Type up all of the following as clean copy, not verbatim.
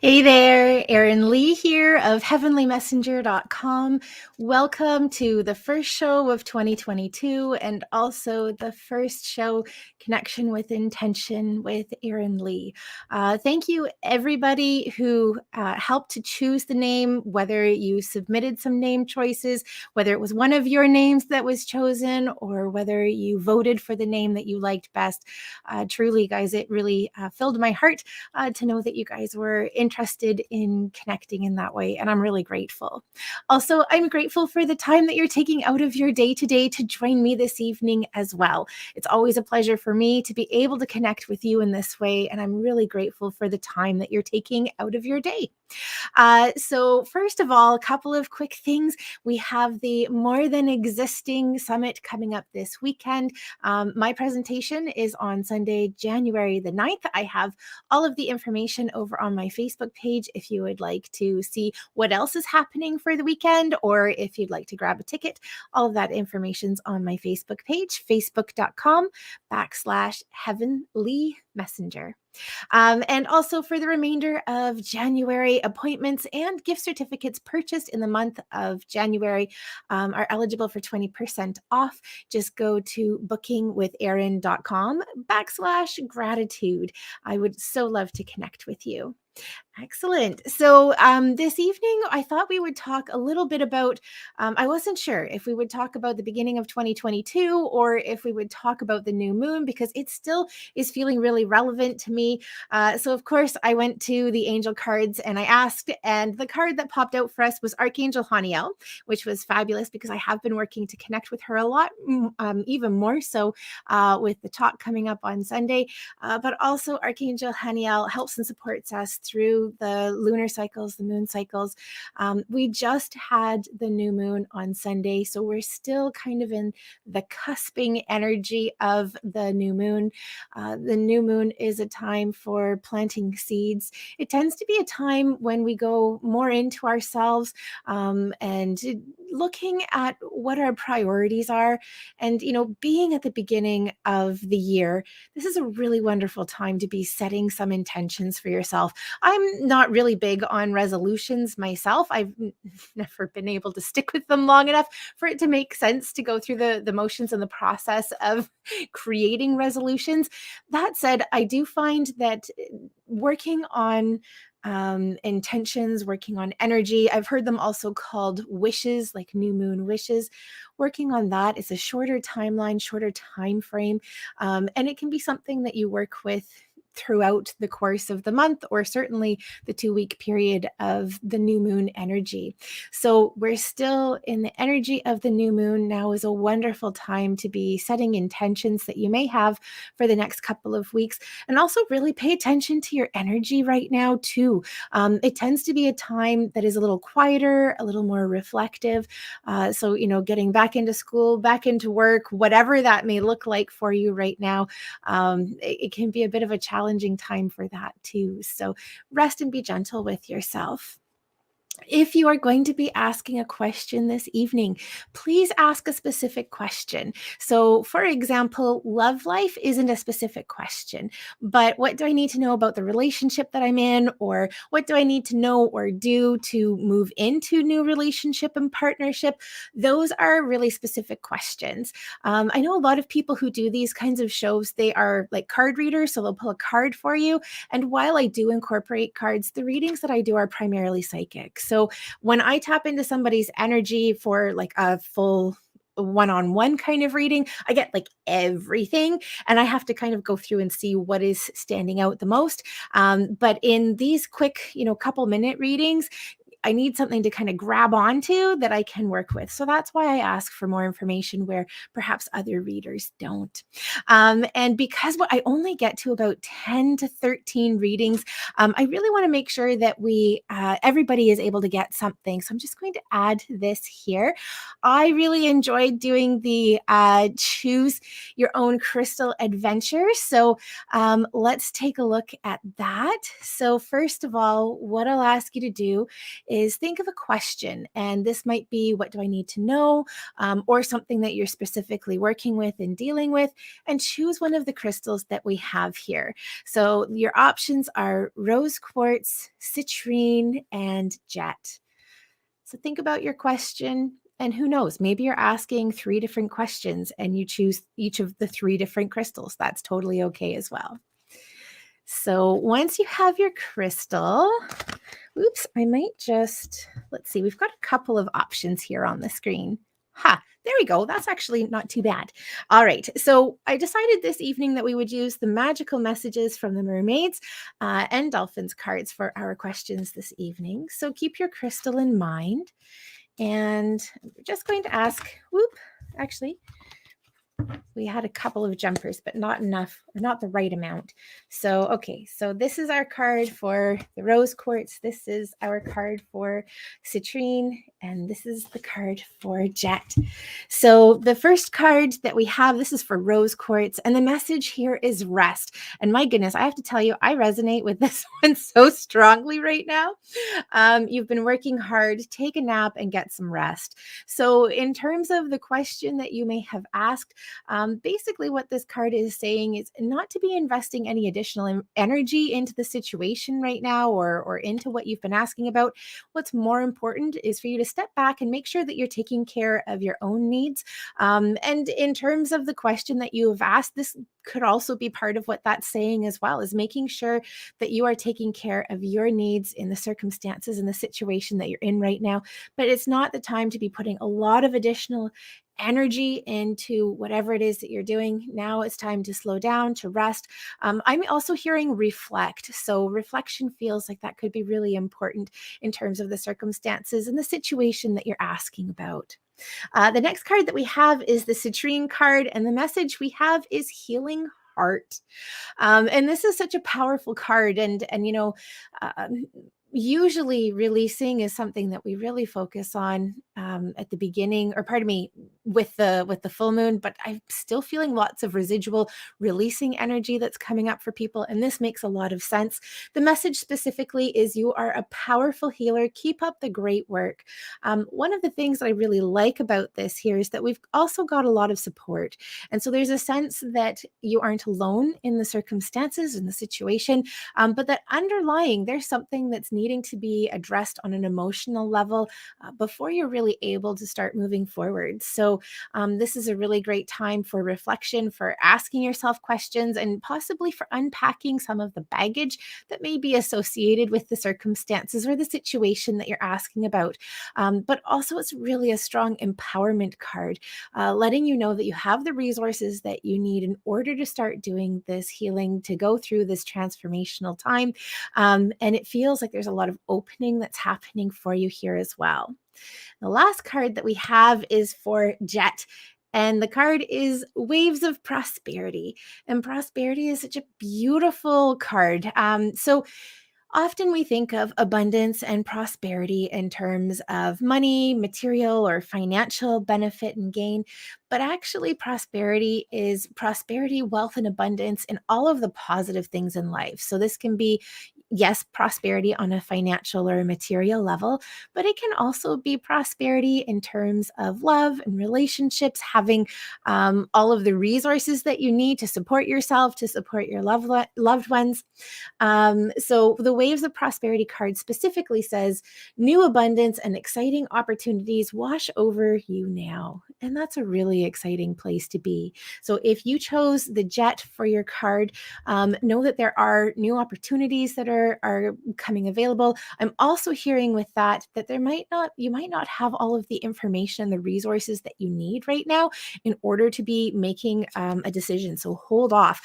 Hey there, Erin Lee here of heavenlymessenger.com. Welcome to the first show of 2022 and also the first show, Connection with Intention with Erin Lee. Thank you, everybody who helped to choose the name, whether you submitted some name choices, whether it was one of your names that was chosen, or whether you voted for the name that you liked best. Truly, guys, it really filled my heart to know that you guys were interested in connecting in that way. And I'm really grateful. Also, I'm grateful for the time that you're taking out of your day today to join me this evening as well. It's always a pleasure for me to be able to connect with you in this way. And I'm really grateful for the time that you're taking out of your day. So first of all, a couple of quick things. We have the More Than Existing Summit coming up this weekend. My presentation is on Sunday, January the 9th. I have all of the information over on my Facebook page if you would like to see what else is happening for the weekend, or if you'd like to grab a ticket. All of that information's on my Facebook page, facebook.com/Heavenly Messenger. And also for the remainder of January, appointments and gift certificates purchased in the month of January are eligible for 20% off. Just go to bookingwitherin.com/gratitude. I would so love to connect with you. Excellent. So this evening, I thought we would talk a little bit about, I wasn't sure if we would talk about the beginning of 2022 or if we would talk about the new moon, because it still is feeling really relevant to me. So of course, I went to the angel cards and I asked, and the card that popped out for us was Archangel Haniel, which was fabulous because I have been working to connect with her a lot, even more so with the talk coming up on Sunday. But also Archangel Haniel helps and supports us through the lunar cycles, the moon cycles. We just had the new moon on Sunday, so we're still kind of in the cusping energy of the new moon. The new moon is a time for planting seeds. It tends to be a time when we go more into ourselves and looking at what our priorities are. And, being at the beginning of the year, this is a really wonderful time to be setting some intentions for yourself. I'm not really big on resolutions myself. I've never been able to stick with them long enough for it to make sense to go through the motions and the process of creating resolutions. That said, I do find that working on intentions, working on energy, I've heard them also called wishes, like new moon wishes. Working on that is a shorter timeline, shorter time frame, and it can be something that you work with throughout the course of the month, or certainly the 2-week period of the new moon energy. So we're still in the energy of the new moon. Now is a wonderful time to be setting intentions that you may have for the next couple of weeks, and also really pay attention to your energy right now too. It tends to be a time that is a little quieter, a little more reflective. So, getting back into school, back into work, whatever that may look like for you right now, it can be a bit of a challenging time for that too. So rest and be gentle with yourself. If you are going to be asking a question this evening, please ask a specific question. So, for example, love life isn't a specific question, but what do I need to know about the relationship that I'm in? Or what do I need to know or do to move into new relationship and partnership? Those are really specific questions. I know a lot of people who do these kinds of shows, they are like card readers, so they'll pull a card for you. And while I do incorporate cards, the readings that I do are primarily psychic. So when I tap into somebody's energy for like a full one-on-one kind of reading, I get like everything, and I have to kind of go through and see what is standing out the most. But in these quick, couple minute readings, I need something to kind of grab onto that I can work with. So that's why I ask for more information where perhaps other readers don't. And because I only get to about 10 to 13 readings, I really want to make sure that everybody is able to get something. So I'm just going to add this here. I really enjoyed doing the choose your own crystal adventure. So let's take a look at that. So first of all, what I'll ask you to do is think of a question. And this might be, what do I need to know? Or something that you're specifically working with and dealing with, and choose one of the crystals that we have here. So your options are rose quartz, citrine, and jet. So think about your question. And who knows, maybe you're asking 3 different questions and you choose each of the 3 different crystals. That's totally okay as well. So once you have your crystal, oops, I might just, let's see, we've got a couple of options here on the screen. There we go. That's actually not too bad. All right. So I decided this evening that we would use the magical messages from the mermaids and dolphins cards for our questions this evening. So keep your crystal in mind. And we're just going to ask, actually, we had a couple of jumpers, but not enough, or not the right amount. So, okay, so this is our card for the rose quartz. This is our card for citrine, and this is the card for jet. So the first card that we have, this is for rose quartz, and the message here is rest. And my goodness, I have to tell you, I resonate with this one so strongly right now. You've been working hard, take a nap and get some rest. So in terms of the question that you may have asked, basically what this card is saying is not to be investing any additional energy into the situation right now, or into what you've been asking about. What's more important is for you to step back and make sure that you're taking care of your own needs. And in terms of the question that you have asked, this could also be part of what that's saying as well, is making sure that you are taking care of your needs in the circumstances and the situation that you're in right now. But it's not the time to be putting a lot of additional energy into whatever it is that you're doing. Now it's time to slow down, to rest. I'm also hearing reflect. So reflection feels like that could be really important in terms of the circumstances and the situation that you're asking about. The next card that we have is the Citrine card, and the message we have is healing heart. And this is such a powerful card. And uh, usually releasing is something that we really focus on at the beginning, or pardon me, with the full moon, but I'm still feeling lots of residual releasing energy that's coming up for people, and this makes a lot of sense. The message specifically is you are a powerful healer. Keep up the great work. One of the things that I really like about this here is that we've also got a lot of support, and so there's a sense that you aren't alone in the circumstances and the situation, but that underlying there's something that's needing to be addressed on an emotional level before you're really able to start moving forward. So this is a really great time for reflection, for asking yourself questions, and possibly for unpacking some of the baggage that may be associated with the circumstances or the situation that you're asking about. But also it's really a strong empowerment card, letting you know that you have the resources that you need in order to start doing this healing, to go through this transformational time. And it feels like there's a lot of opening that's happening for you here as well. The last card that we have is for jet. And the card is Waves of Prosperity. And prosperity is such a beautiful card. So often we think of abundance and prosperity in terms of money, material, or financial benefit and gain. But actually, prosperity is prosperity, wealth, and abundance in all of the positive things in life. So this can be, yes, prosperity on a financial or a material level, but it can also be prosperity in terms of love and relationships, having all of the resources that you need to support yourself, to support your loved ones. So the Waves of Prosperity card specifically says, new abundance and exciting opportunities wash over you now. And that's a really exciting place to be. So if you chose the jet for your card, know that there are new opportunities that are coming available. I'm also hearing with that you might not have all of the information, the resources that you need right now in order to be making a decision. So hold off.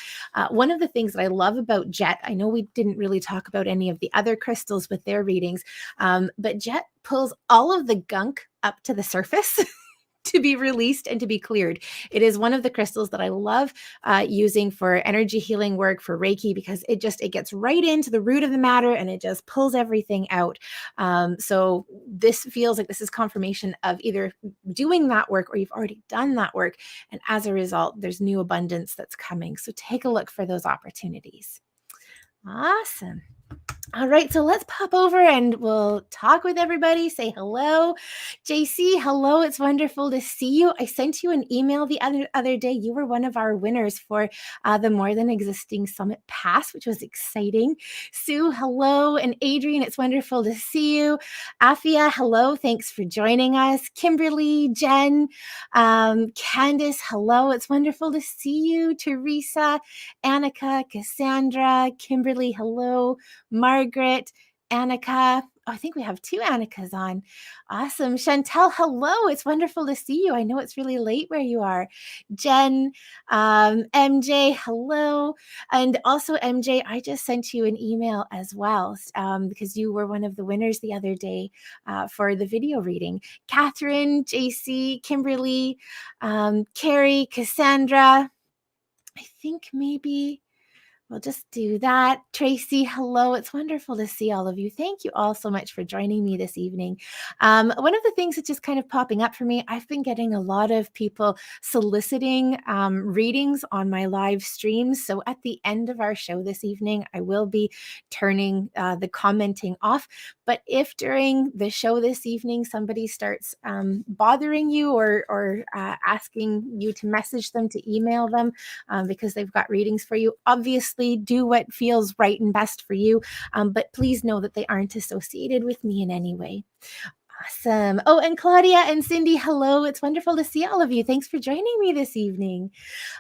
One of the things that I love about jet, I know we didn't really talk about any of the other crystals with their readings, but jet pulls all of the gunk up to the surface to be released and to be cleared. It is one of the crystals that I love using for energy healing work, for Reiki, because it gets right into the root of the matter and it just pulls everything out. So this feels like this is confirmation of either doing that work or you've already done that work. And as a result, there's new abundance that's coming. So take a look for those opportunities. Awesome. All right, so let's pop over and we'll talk with everybody. Say hello. JC, hello. It's wonderful to see you. I sent you an email the other day. You were one of our winners for the More Than Existing Summit Pass, which was exciting. Sue, hello. And Adrian, it's wonderful to see you. Afia, hello. Thanks for joining us. Kimberly, Jen, Candice, hello. It's wonderful to see you. Teresa, Annika, Cassandra, Kimberly, hello. Margaret, Annika. Oh, I think we have two Annikas on. Awesome. Chantel, hello. It's wonderful to see you. I know it's really late where you are. Jen, MJ, hello. And also, MJ, I just sent you an email as well because you were one of the winners the other day for the video reading. Catherine, JC, Kimberly, Carrie, Cassandra. I think maybe we'll just do that. Tracy, hello. It's wonderful to see all of you. Thank you all so much for joining me this evening. One of the things that's just kind of popping up for me, I've been getting a lot of people soliciting readings on my live streams. So at the end of our show this evening, I will be turning the commenting off. But if during the show this evening, somebody starts bothering you or asking you to message them, to email them because they've got readings for you, obviously do what feels right and best for you. But please know that they aren't associated with me in any way. Awesome. Oh, and Claudia and Cindy, hello. It's wonderful to see all of you. Thanks for joining me this evening.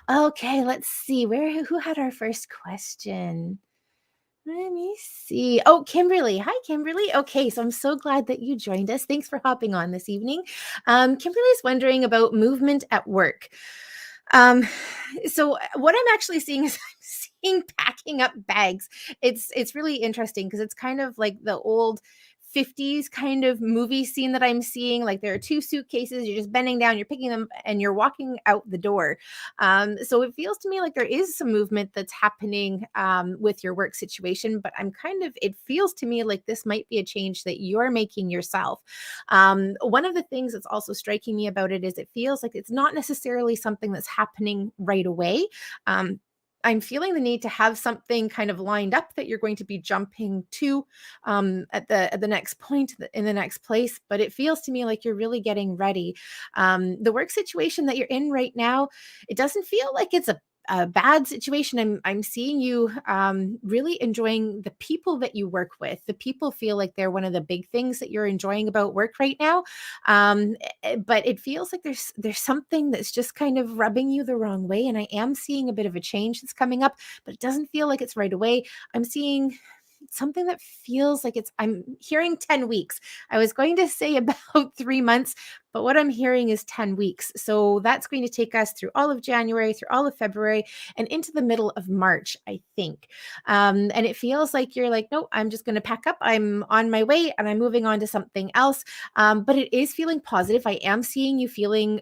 Okay, let's see. Who had our first question? Let me see. Oh, Kimberly. Hi, Kimberly. Okay, so I'm so glad that you joined us. Thanks for hopping on this evening. Kimberly's wondering about movement at work. So what I'm actually seeing is I'm seeing packing up bags. It's really interesting because it's kind of like the old 50s kind of movie scene that I'm seeing. Like there are two suitcases, you're just bending down, you're picking them, and you're walking out the door. So it feels to me like there is some movement that's happening with your work situation, but it feels to me like this might be a change that you're making yourself. One of the things that's also striking me about it is it feels like it's not necessarily something that's happening right away. I'm feeling the need to have something kind of lined up that you're going to be jumping to at the next point in the next place. But it feels to me like you're really getting ready. The work situation that you're in right now, it doesn't feel like it's a bad situation. I'm seeing you really enjoying the people that you work with. The people feel like they're one of the big things that you're enjoying about work right now. But it feels like there's something that's just kind of rubbing you the wrong way. And I am seeing a bit of a change that's coming up, but it doesn't feel like it's right away. I'm seeing something that feels like I'm hearing 10 weeks. I was going to say about 3 months, but what I'm hearing is 10 weeks. So that's going to take us through all of January, through all of February, and into the middle of March, I think. And it feels like you're like, no, I'm just going to pack up. I'm on my way and I'm moving on to something else. But it is feeling positive. I am seeing you feeling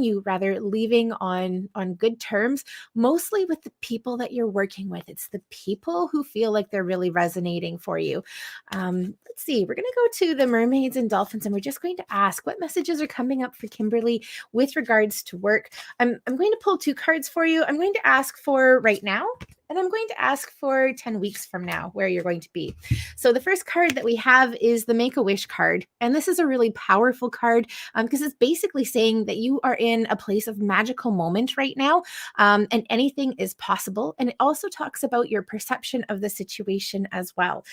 you rather leaving on good terms, mostly with the people that you're working with. It's the people who feel like they're really resonating for you. Let's see. We're going to go to the mermaids and dolphins, and we're just going to ask what messages are coming up for Kimberly with regards to work. I'm going to pull two cards for you. I'm going to ask for right now, and I'm going to ask for 10 weeks from now where you're going to be. So the first card that we have is the Make-A-Wish card. And this is a really powerful card because it's basically saying that you are in a place of magical moment right now, and anything is possible. And it also talks about your perception of the situation as well.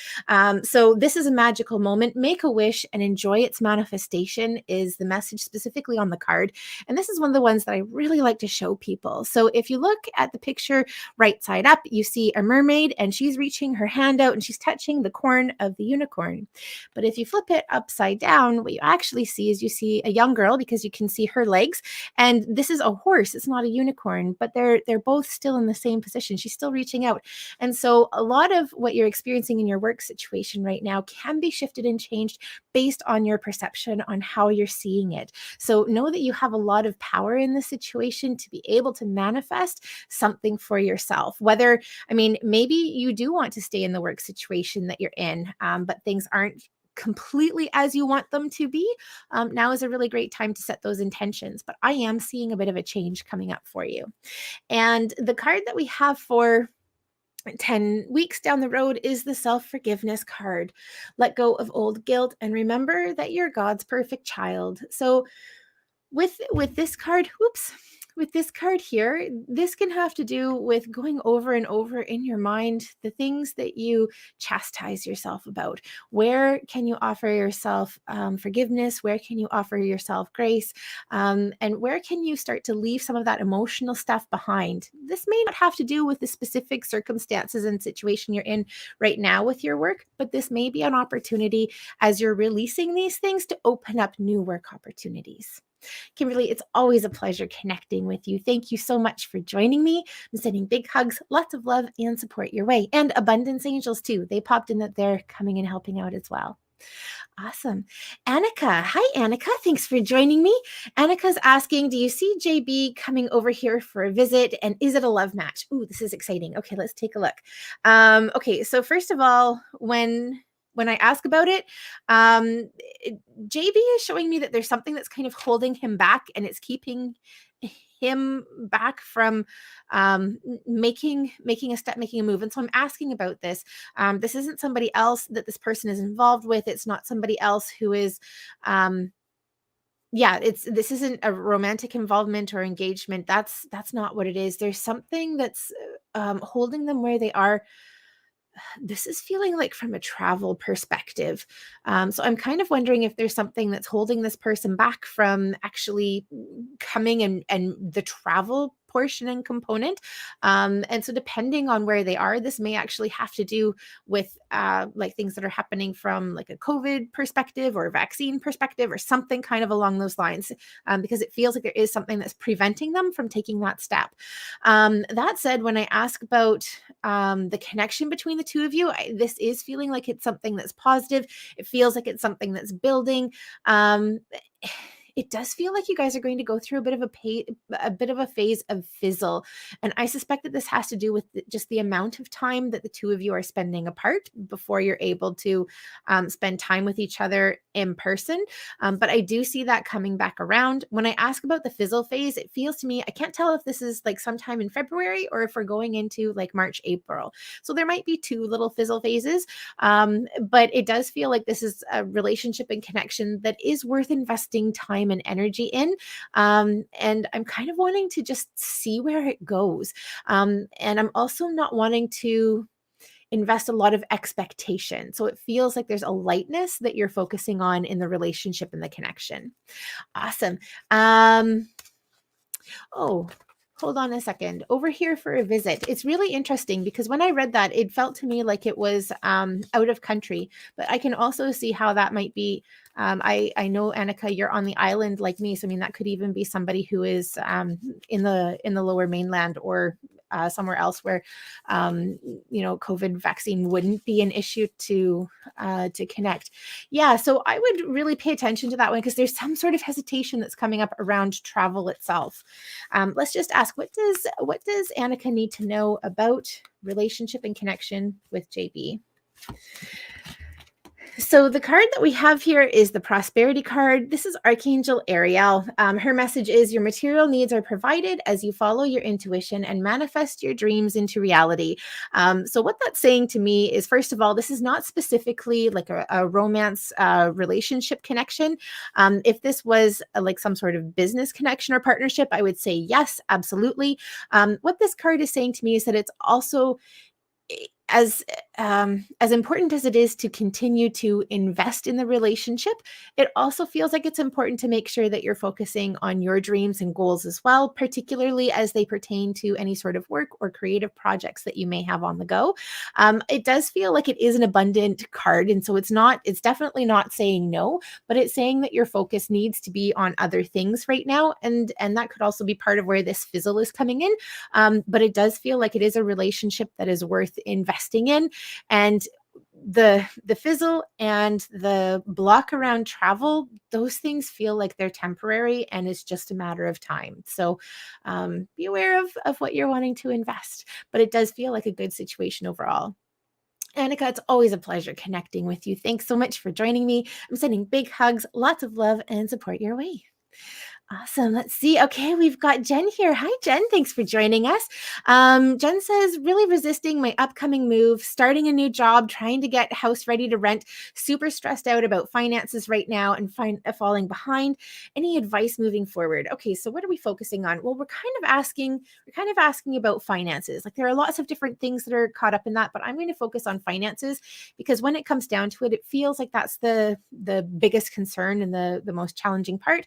So this is a magical moment. Make a wish and enjoy its manifestation is the message specifically on the card. And this is one of the ones that I really like to show people. So if you look at the picture right side up, you see a mermaid and she's reaching her hand out and she's touching the corn of the unicorn. But if you flip it upside down, what you actually see is you see a young girl because you can see her legs. And this is a horse. It's not a unicorn, but they're both still in the same position. She's still reaching out. And so a lot of what you're experiencing in your work situation right now can be shifted and changed based on your perception on how you're seeing it. So know that you have a lot of power in this situation to be able to manifest something for yourself. Maybe you do want to stay in the work situation that you're in, but things aren't completely as you want them to be. Now is a really great time to set those intentions, but I am seeing a bit of a change coming up for you. And the card that we have for 10 weeks down the road is the self-forgiveness card. Let go of old guilt and remember that you're God's perfect child. So with this card, whoops, with this card here, this can have to do with going over and over in your mind the things that you chastise yourself about. Where can you offer yourself forgiveness? Where can you offer yourself grace? And where can you start to leave some of that emotional stuff behind? This may not have to do with the specific circumstances and situation you're in right now with your work, but this may be an opportunity as you're releasing these things to open up new work opportunities. Kimberly, it's always a pleasure connecting with you. Thank you so much for joining me. I'm sending big hugs, lots of love and support your way. And abundance angels too. They popped in that they're coming and helping out as well. Awesome. Annika. Hi, Annika. Thanks for joining me. Annika's asking, do you see JB coming over here for a visit? And is it a love match? Ooh, this is exciting. Okay, let's take a look. Okay, so first of all, when I ask about it, JB is showing me that there's something that's kind of holding him back, and it's keeping him back from making a step, making a move. And so I'm asking about this. This isn't somebody else that this person is involved with. It's not somebody else who is this isn't a romantic involvement or engagement. That's not what it is. There's something that's holding them where they are. This is feeling like from a travel perspective. So I'm kind of wondering if there's something that's holding this person back from actually coming and the travel portion and component. And so depending on where they are, this may actually have to do with like things that are happening from like a COVID perspective or a vaccine perspective or something kind of along those lines, because it feels like there is something that's preventing them from taking that step. That said, when I ask about the connection between the two of you, this is feeling like it's something that's positive. It feels like it's something that's building. It does feel like you guys are going to go through a bit of a phase of fizzle. And I suspect that this has to do with just the amount of time that the two of you are spending apart before you're able to spend time with each other in person. But I do see that coming back around. When I ask about the fizzle phase, it feels to me, I can't tell if this is like sometime in February or if we're going into like March, April. So there might be two little fizzle phases. But it does feel like this is a relationship and connection that is worth investing time and energy in. And I'm kind of wanting to just see where it goes. And I'm also not wanting to invest a lot of expectation. So it feels like there's a lightness that you're focusing on in the relationship and the connection. Awesome. Oh, hold on a second. Over here for a visit. It's really interesting because when I read that, it felt to me like it was out of country, but I can also see how that might be. I know, Annika, you're on the island like me. So I mean, that could even be somebody who is in the lower mainland or somewhere else where COVID vaccine wouldn't be an issue to connect. Yeah, so I would really pay attention to that one because there's some sort of hesitation that's coming up around travel itself. Let's just ask, what does Annika need to know about relationship and connection with JB? So the card that we have here is the prosperity card. This is Archangel Ariel. Her message is your material needs are provided as you follow your intuition and manifest your dreams into reality. So what that's saying to me is, first of all, this is not specifically like a romance relationship connection. If this was like some sort of business connection or partnership, I would say yes, absolutely. What this card is saying to me is that it's also as important as it is to continue to invest in the relationship, it also feels like it's important to make sure that you're focusing on your dreams and goals as well, particularly as they pertain to any sort of work or creative projects that you may have on the go. It does feel like it is an abundant card. And so it's definitely not saying no, but it's saying that your focus needs to be on other things right now. And that could also be part of where this fizzle is coming in. But it does feel like it is a relationship that is worth investing in. And the fizzle and the block around travel, those things feel like they're temporary and it's just a matter of time. So be aware of what you're wanting to invest, but it does feel like a good situation overall. Annika, it's always a pleasure connecting with you. Thanks so much for joining me. I'm sending big hugs, lots of love and support your way. Awesome. Let's see. Okay, we've got Jen here. Hi, Jen. Thanks for joining us. Jen says, really resisting my upcoming move, starting a new job, trying to get house ready to rent, super stressed out about finances right now and falling behind. Any advice moving forward? Okay, so what are we focusing on? Well, we're kind of asking about finances. Like there are lots of different things that are caught up in that, but I'm going to focus on finances because when it comes down to it, it feels like that's the biggest concern and the most challenging part.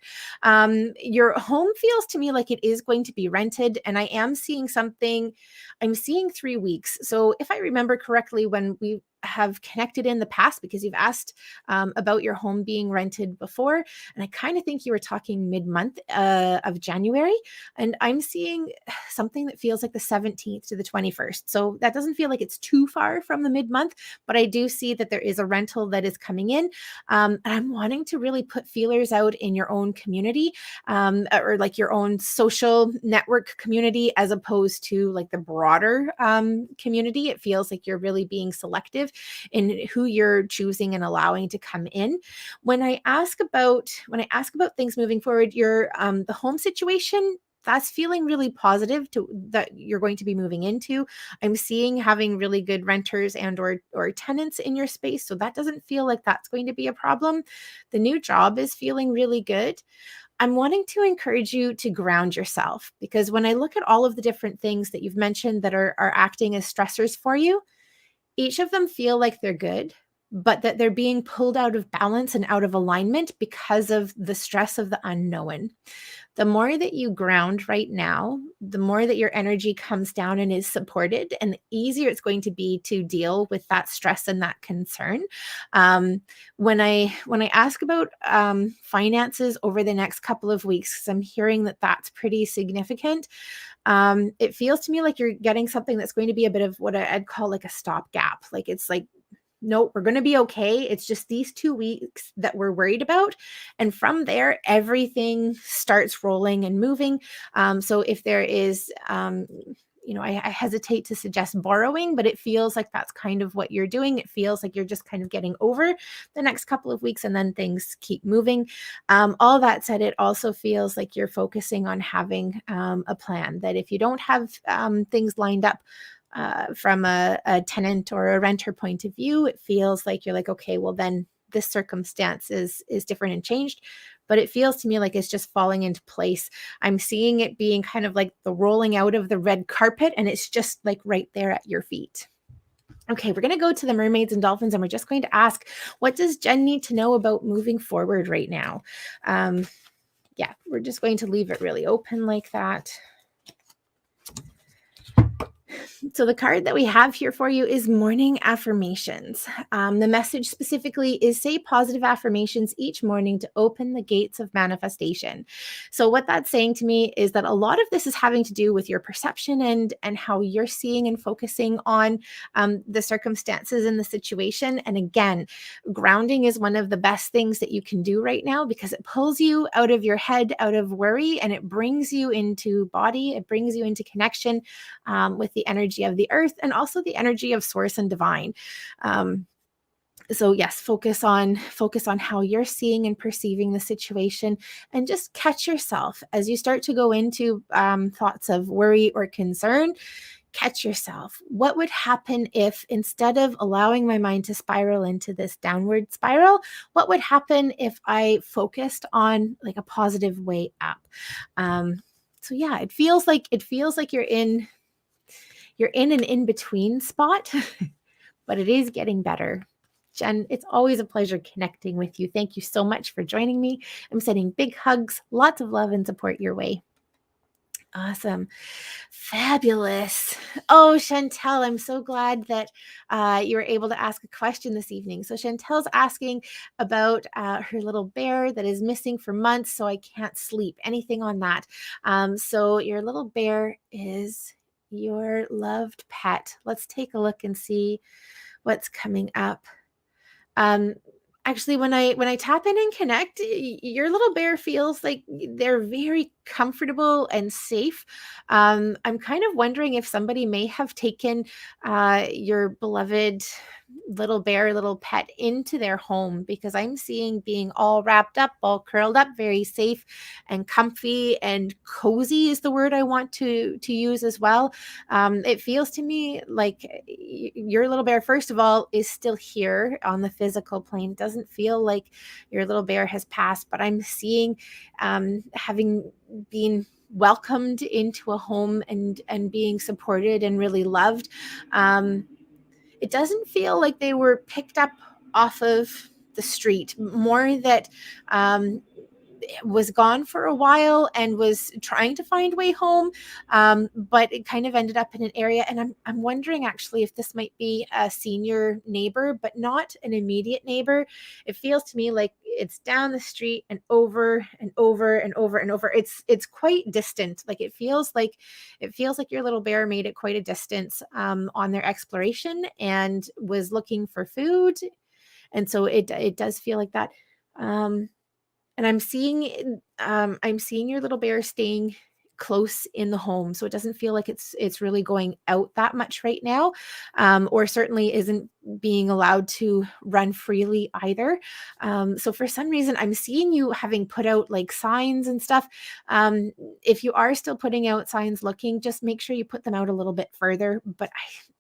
Your home feels to me like it is going to be rented, and I am seeing something. I'm seeing 3 weeks. So if I remember correctly, when we have connected in the past, because you've asked about your home being rented before, and I kind of think you were talking mid-month of January, and I'm seeing something that feels like the 17th to the 21st. So that doesn't feel like it's too far from the mid-month, but I do see that there is a rental that is coming in. And I'm wanting to really put feelers out in your own community, or like your own social network community, as opposed to like the broader community. It feels like you're really being selective in who you're choosing and allowing to come in. When I ask about things moving forward, your the home situation, that's feeling really positive to that you're going to be moving into. I'm seeing having really good renters and or tenants in your space, so that doesn't feel like that's going to be a problem. The new job is feeling really good. I'm wanting to encourage you to ground yourself, because when I look at all of the different things that you've mentioned that are acting as stressors for you, each of them feel like they're good, but that they're being pulled out of balance and out of alignment because of the stress of the unknown. The more that you ground right now, the more that your energy comes down and is supported, and the easier it's going to be to deal with that stress and that concern. When I ask about finances over the next couple of weeks, because I'm hearing that that's pretty significant, it feels to me like you're getting something that's going to be a bit of what I'd call like a stopgap. Like it's like, no, we're going to be okay. It's just these 2 weeks that we're worried about. And from there, everything starts rolling and moving. So if there is, I hesitate to suggest borrowing, but it feels like that's kind of what you're doing. It feels like you're just kind of getting over the next couple of weeks and then things keep moving. All that said, it also feels like you're focusing on having a plan, that if you don't have things lined up, from a tenant or a renter point of view, it feels like you're like, okay, well then this circumstance is different and changed. But it feels to me like it's just falling into place. I'm seeing it being kind of like the rolling out of the red carpet, and it's just like right there at your feet. Okay, we're going to go to the mermaids and dolphins, and we're just going to ask, what does Jen need to know about moving forward right now? Yeah, we're just going to leave it really open like that. So the card that we have here for you is morning affirmations. The message specifically is say positive affirmations each morning to open the gates of manifestation. So what that's saying to me is that a lot of this is having to do with your perception and how you're seeing and focusing on the circumstances in the situation. And again, grounding is one of the best things that you can do right now, because it pulls you out of your head, out of worry, and it brings you into body. It brings you into connection with the energy of the earth and also the energy of source and divine. So yes, focus on how you're seeing and perceiving the situation, and just catch yourself as you start to go into thoughts of worry or concern. Catch yourself. What would happen if, instead of allowing my mind to spiral into this downward spiral, what would happen if I focused on like a positive way up? So yeah, it feels like you're in an in-between spot, but it is getting better. Jen, it's always a pleasure connecting with you. Thank you so much for joining me. I'm sending big hugs, lots of love and support your way. Awesome. Fabulous. Oh, Chantel, I'm so glad that you were able to ask a question this evening. So Chantel's asking about her little bear that is missing for months, so I can't sleep. Anything on that? So your little bear is your loved pet. Let's take a look and see what's coming up. Actually, when I tap in and connect, your little bear feels like they're very comfortable and safe. I'm kind of wondering if somebody may have taken your beloved little bear, little pet into their home, because I'm seeing being all wrapped up, all curled up, very safe and comfy and cozy is the word I want to use as well. It feels to me like your little bear, first of all, is still here on the physical plane. Doesn't feel like your little bear has passed, but I'm seeing having been welcomed into a home and being supported and really loved. It doesn't feel like they were picked up off of the street, more that was gone for a while and was trying to find way home, but it kind of ended up in an area. And I'm wondering actually if this might be a senior neighbor, but not an immediate neighbor. It feels to me like it's down the street and over and over and over and over. It's quite distant. Like it feels like your little bear made it quite a distance on their exploration and was looking for food. And so it does feel like that. And I'm seeing your little bear staying close in the home, so it doesn't feel like it's really going out that much right now, or certainly isn't being allowed to run freely either. So for some reason, I'm seeing you having put out like signs and stuff. If you are still putting out signs looking, just make sure you put them out a little bit further. But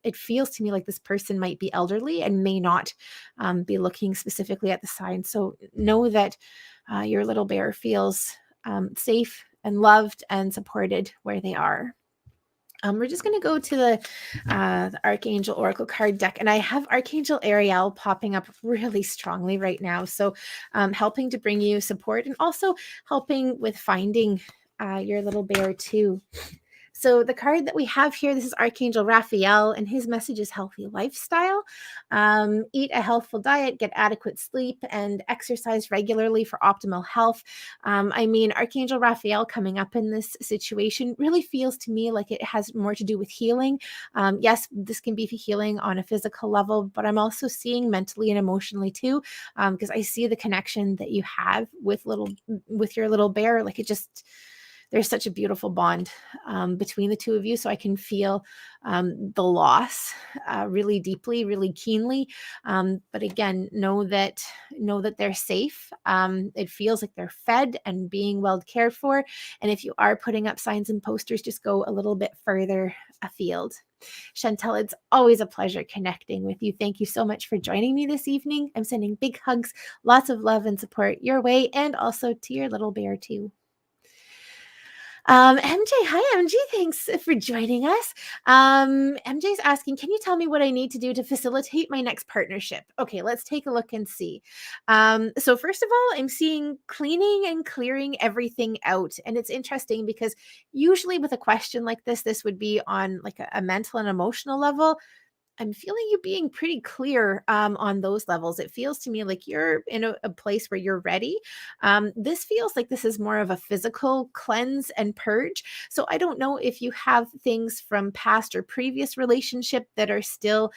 it feels to me like this person might be elderly and may not be looking specifically at the sign. So know that your little bear feels safe and loved and supported where they are. We're just going to go to the Archangel Oracle card deck, and I have Archangel Ariel popping up really strongly right now. So helping to bring you support and also helping with finding your little bear too. So the card that we have here, this is Archangel Raphael, and his message is healthy lifestyle. Eat a healthful diet, get adequate sleep, and exercise regularly for optimal health. Archangel Raphael coming up in this situation really feels to me like it has more to do with healing. Yes, this can be healing on a physical level, but I'm also seeing mentally and emotionally too, because I see the connection that you have with your little bear. Like there's such a beautiful bond between the two of you. So I can feel the loss really deeply, really keenly. But again, know that they're safe. It feels like they're fed and being well cared for. And if you are putting up signs and posters, just go a little bit further afield. Chantel, it's always a pleasure connecting with you. Thank you so much for joining me this evening. I'm sending big hugs, lots of love and support your way, and also to your little bear too. MJ, hi MJ, thanks for joining us. MJ's asking, can you tell me what I need to do to facilitate my next partnership? Okay, let's take a look and see. So first of all, I'm seeing cleaning and clearing everything out. And it's interesting because usually with a question like this would be on like a mental and emotional level. I'm feeling you being pretty clear on those levels. It feels to me like you're in a place where you're ready. This feels like this is more of a physical cleanse and purge. So I don't know if you have things from past or previous relationship that are still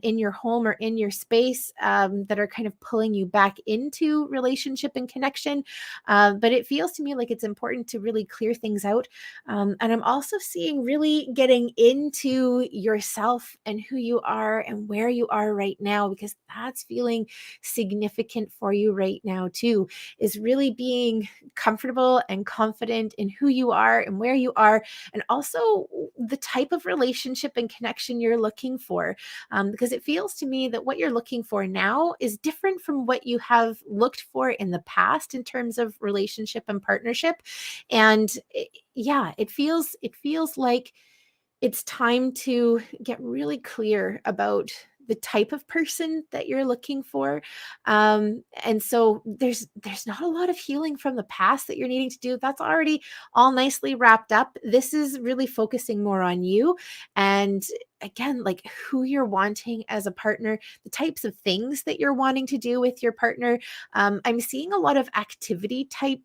in your home or in your space that are kind of pulling you back into relationship and connection. But it feels to me like it's important to really clear things out. And I'm also seeing really getting into yourself and who you are and where you are right now, because that's feeling significant for you right now too, is really being comfortable and confident in who you are and where you are, and also the type of relationship and connection you're looking for. Because it feels to me that what you're looking for now is different from what you have looked for in the past in terms of relationship and partnership. And it feels like it's time to get really clear about the type of person that you're looking for. And so there's not a lot of healing from the past that you're needing to do. That's already all nicely wrapped up. This is really focusing more on you. And again, like who you're wanting as a partner, the types of things that you're wanting to do with your partner. I'm seeing a lot of activity type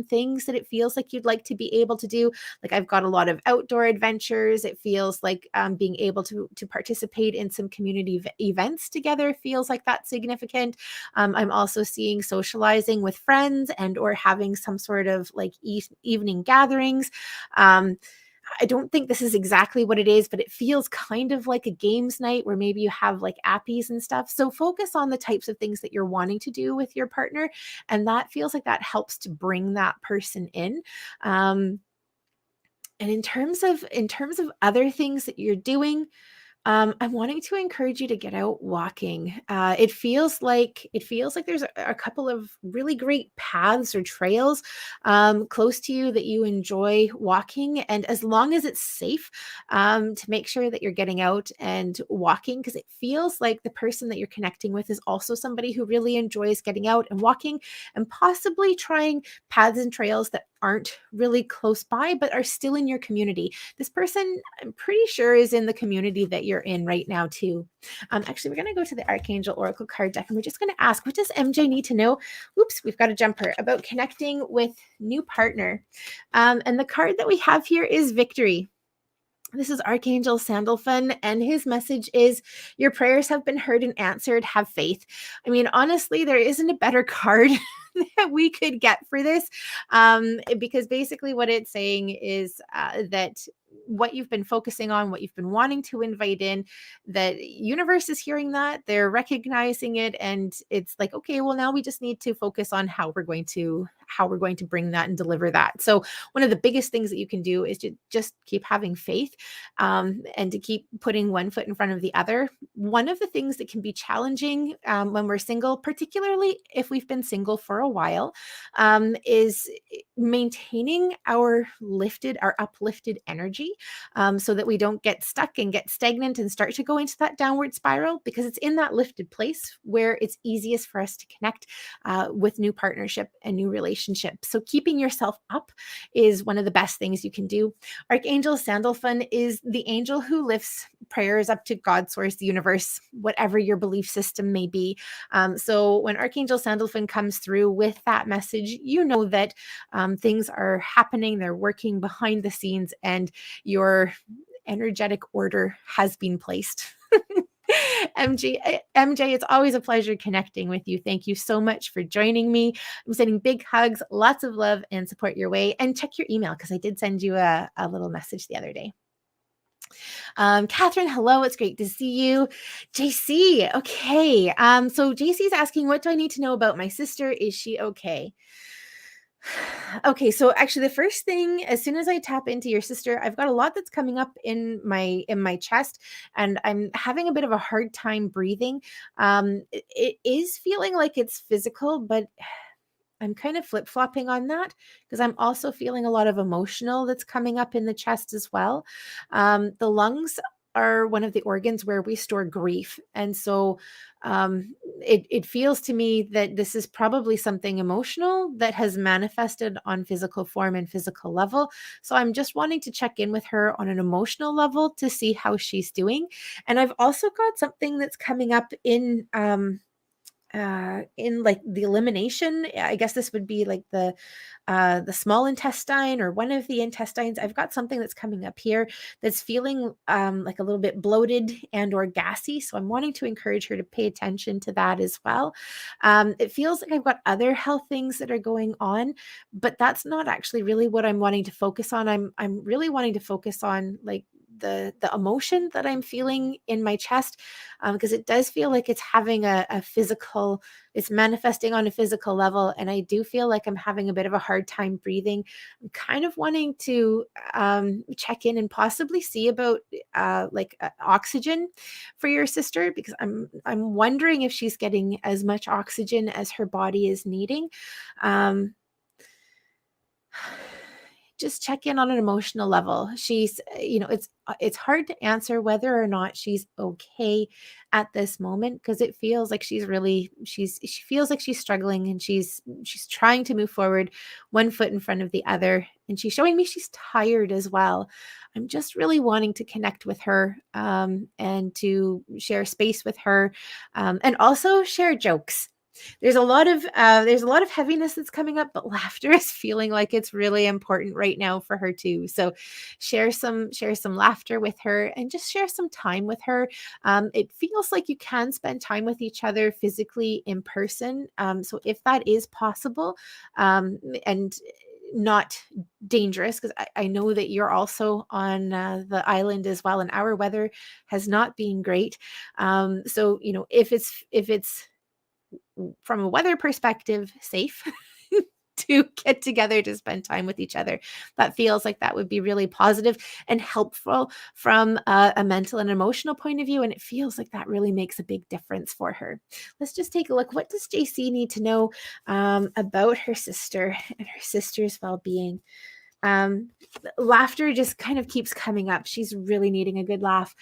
things that it feels like you'd like to be able to do. Like I've got a lot of outdoor adventures. It feels like being able to participate in some community events together feels like that's significant. I'm also seeing socializing with friends and or having some sort of like evening gatherings. Um, I don't think this is exactly what it is, but it feels kind of like a games night where maybe you have like appies and stuff. So focus on the types of things that you're wanting to do with your partner. And that feels like that helps to bring that person in. And in terms of other things that you're doing, I'm wanting to encourage you to get out walking. It feels like there's a couple of really great paths or trails close to you that you enjoy walking, and as long as it's safe, to make sure that you're getting out and walking, because it feels like the person that you're connecting with is also somebody who really enjoys getting out and walking, and possibly trying paths and trails that aren't really close by but are still in your community. This person, I'm pretty sure, is in the community that you're in right now too. Actually, we're going to go to the Archangel Oracle card deck, and we're just going to ask, what does MJ need to know? Oops, we've got a jumper about connecting with new partner. And the card that we have here is Victory. This is Archangel Sandalphon, and his message is, your prayers have been heard and answered. Have faith. I mean, honestly, there isn't a better card that we could get for this, because basically what it's saying is that what you've been focusing on, what you've been wanting to invite in, that universe is hearing that, they're recognizing it, and it's like, okay, well, now we just need to focus on how we're going to bring that and deliver that. So one of the biggest things that you can do is to just keep having faith, and to keep putting one foot in front of the other. One of the things that can be challenging when we're single, particularly if we've been single for a while, is maintaining our uplifted energy, so that we don't get stuck and get stagnant and start to go into that downward spiral, because it's in that lifted place where it's easiest for us to connect with new partnership and new relationships. So keeping yourself up is one of the best things you can do. Archangel Sandalphon is the angel who lifts prayers up to God, source, the universe, whatever your belief system may be. So when Archangel Sandalphon comes through with that message, you know that things are happening, they're working behind the scenes, and your energetic order has been placed. MJ, it's always a pleasure connecting with you. Thank you so much for joining me. I'm sending big hugs, lots of love and support your way. And check your email, because I did send you a little message the other day. Catherine, hello. It's great to see you. JC, okay. So JC's asking, what do I need to know about my sister? Is she okay? Okay, so actually the first thing, as soon as I tap into your sister, I've got a lot that's coming up in my chest, and I'm having a bit of a hard time breathing. It is feeling like it's physical, but I'm kind of flip-flopping on that, because I'm also feeling a lot of emotional that's coming up in the chest as well. The lungs are one of the organs where we store grief. And so it feels to me that this is probably something emotional that has manifested on physical form and physical level. So I'm just wanting to check in with her on an emotional level to see how she's doing. And I've also got something that's coming up in like the elimination. I guess this would be like the small intestine or one of the intestines. I've got something that's coming up here that's feeling like a little bit bloated and or gassy, so I'm wanting to encourage her to pay attention to that as well. It feels like I've got other health things that are going on, but that's not actually really what I'm wanting to focus on. I'm really wanting to focus on like the emotion that I'm feeling in my chest, because it does feel like it's having a physical, it's manifesting on a physical level, and I do feel like I'm having a bit of a hard time breathing. I'm kind of wanting to check in and possibly see about oxygen for your sister, because I'm wondering if she's getting as much oxygen as her body is needing. Um, just check in on an emotional level. She's, it's hard to answer whether or not she's okay at this moment, because it feels like she feels like she's struggling, and she's trying to move forward one foot in front of the other, and she's showing me she's tired as well. I'm just really wanting to connect with her, and to share space with her, and also share jokes. There's a lot of heaviness that's coming up, but laughter is feeling like it's really important right now for her too. So share some laughter with her, and just share some time with her. It feels like you can spend time with each other physically in person. So if that is possible, and not dangerous, because I know that you're also on the island as well, and our weather has not been great. So if it's from a weather perspective safe to get together to spend time with each other, that feels like that would be really positive and helpful from a mental and emotional point of view, and it feels like that really makes a big difference for her. Let's just take a look. What does JC need to know about her sister and her sister's well-being? um Laughter just kind of keeps coming up. She's really needing a good laugh.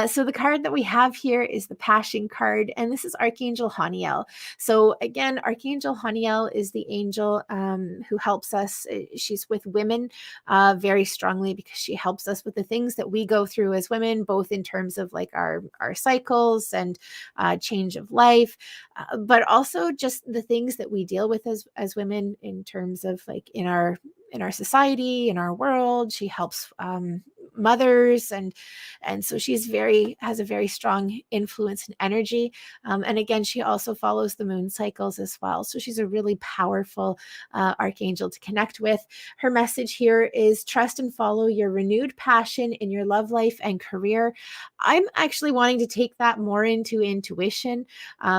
So the card that we have here is the Passion card, and this is Archangel Haniel. So again, Archangel Haniel is the angel who helps us. She's with women very strongly, because she helps us with the things that we go through as women, both in terms of like our cycles and change of life, but also just the things that we deal with as women, in terms of like in our society, in our world. She helps mothers, and so has a very strong influence and energy. And again, she also follows the moon cycles as well. So she's a really powerful archangel to connect with. Her message here is trust and follow your renewed passion in your love life and career. I'm actually wanting to take that more into intuition.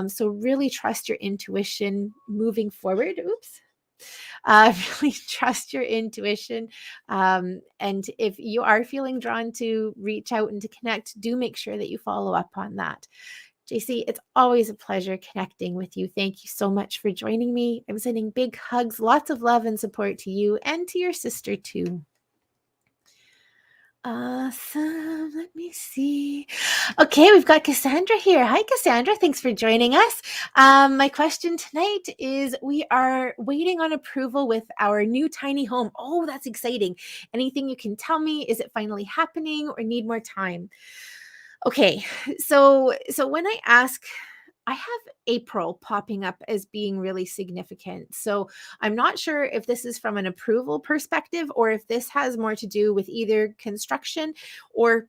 So really trust your intuition moving forward. Oops. Really trust your intuition. And if you are feeling drawn to reach out and to connect, do make sure that you follow up on that. JC, it's always a pleasure connecting with you. Thank you so much for joining me. I'm sending big hugs, lots of love and support to you and to your sister too. Awesome. Let me see. Okay, we've got Cassandra here. Hi, Cassandra. Thanks for joining us. My question tonight is, we are waiting on approval with our new tiny home. Oh, that's exciting. Anything you can tell me? Is it finally happening or need more time? Okay, so when I have April popping up as being really significant. So I'm not sure if this is from an approval perspective, or if this has more to do with either construction or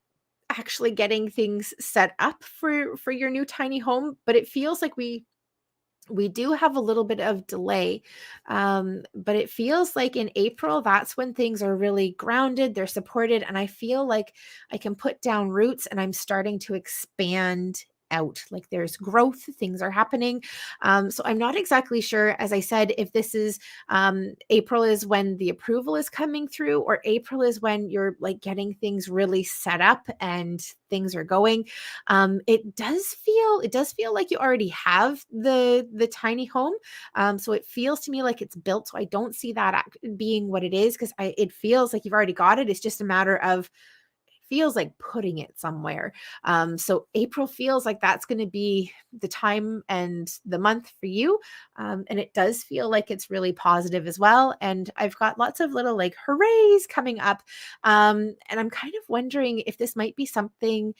actually getting things set up for your new tiny home. But it feels like we do have a little bit of delay. But it feels like in April, that's when things are really grounded, they're supported, and I feel like I can put down roots and I'm starting to expand out. Like there's growth, things are happening. So I'm not exactly sure, as I said, if this is April is when the approval is coming through, or April is when you're like getting things really set up and things are going. It does feel like you already have the tiny home. So it feels to me like it's built. So I don't see that being what it is, because it feels like you've already got it. It's just a matter of, feels like putting it somewhere. So April feels like that's going to be the time and the month for you. And it does feel like it's really positive as well. And I've got lots of little like hoorays coming up. And I'm kind of wondering if this might be something